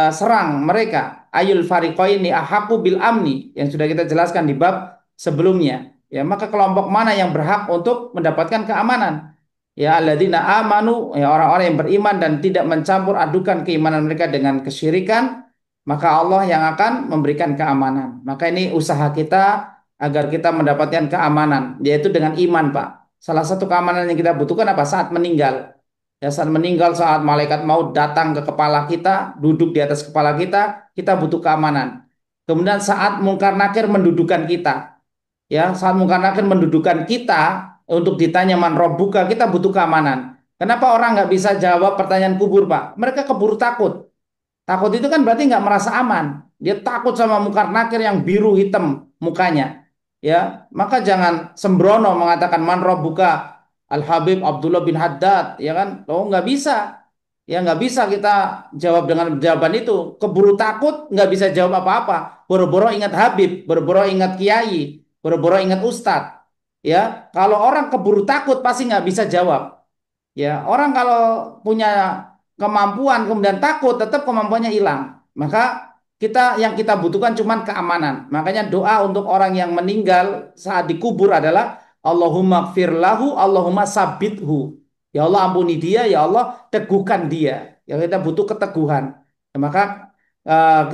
serang mereka. Ayul fariqaini ahaqqu bil amni yang sudah kita jelaskan di bab sebelumnya. Ya, maka kelompok mana yang berhak untuk mendapatkan keamanan? Ya, alladzina amanu, ya orang-orang yang beriman dan tidak mencampur adukan keimanan mereka dengan kesyirikan, maka Allah yang akan memberikan keamanan. Maka ini usaha kita agar kita mendapatkan keamanan, yaitu dengan iman, Pak. Salah satu keamanan yang kita butuhkan apa? Saat meninggal. Ya, saat meninggal, saat malaikat maut datang ke kepala kita, duduk di atas kepala kita butuh keamanan. Kemudian saat mungkar nakir mendudukan kita, ya saat mungkar nakir mendudukan kita untuk ditanya man robbuka, kita butuh keamanan. Kenapa orang nggak bisa jawab pertanyaan kubur, Pak? Mereka keburu takut. Takut itu kan berarti nggak merasa aman. Dia takut sama mungkar nakir yang biru hitam mukanya. Ya, maka jangan sembrono mengatakan man robbuka Al Habib Abdullah bin Haddad, ya kan? Oh nggak bisa. Ya nggak bisa kita jawab dengan jawaban itu. Keburu takut nggak bisa jawab apa-apa. Boro-boro ingat Habib, boro-boro ingat Kiai, boro-boro ingat Ustadz. Ya, kalau orang keburu takut pasti nggak bisa jawab. Ya, orang kalau punya kemampuan kemudian takut, tetap kemampuannya hilang. Maka yang kita butuhkan cuma keamanan. Makanya doa untuk orang yang meninggal saat dikubur adalah Allahumma gfir lahu, Allahumma sabithu. Ya Allah ampuni dia, ya Allah teguhkan dia. Ya kita butuh keteguhan. Ya, maka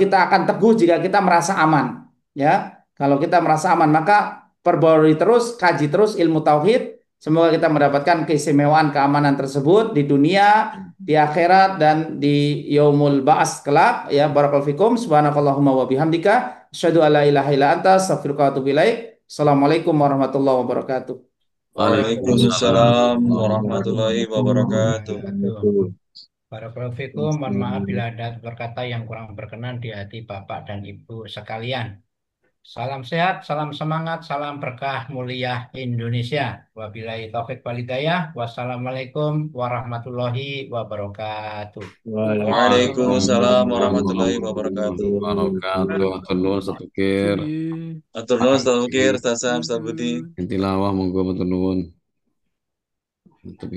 kita akan teguh jika kita merasa aman. Ya, kalau kita merasa aman, maka perbarui terus, kaji terus ilmu tauhid. Semoga kita mendapatkan keistimewaan keamanan tersebut di dunia, di akhirat dan di yaumul ba'ats kelak. Ya barakallahu fikum. Subhanakallahumma wa bihamdika asyhadu alla ilaha illa anta astaghfiruka wa atubu ilaik. Assalamualaikum warahmatullahi wabarakatuh. Waalaikumsalam warahmatullahi wabarakatuh. Barakallahu fikum. Mohon maaf bila ada berkata yang kurang berkenan di hati Bapak dan Ibu sekalian. Salam sehat, salam semangat, salam berkah mulia Indonesia. Wabillahi taufik wal hidayah. Wassalamualaikum warahmatullahi wabarakatuh. Waalaikumsalam warahmatullahi wabarakatuh. Atur nuhun Ustaz Ukir. Atur nuhun Ustaz Ukir, Ustaz Sam, Ustaz Budi. Tilawah monggo matur nuwun. Untuk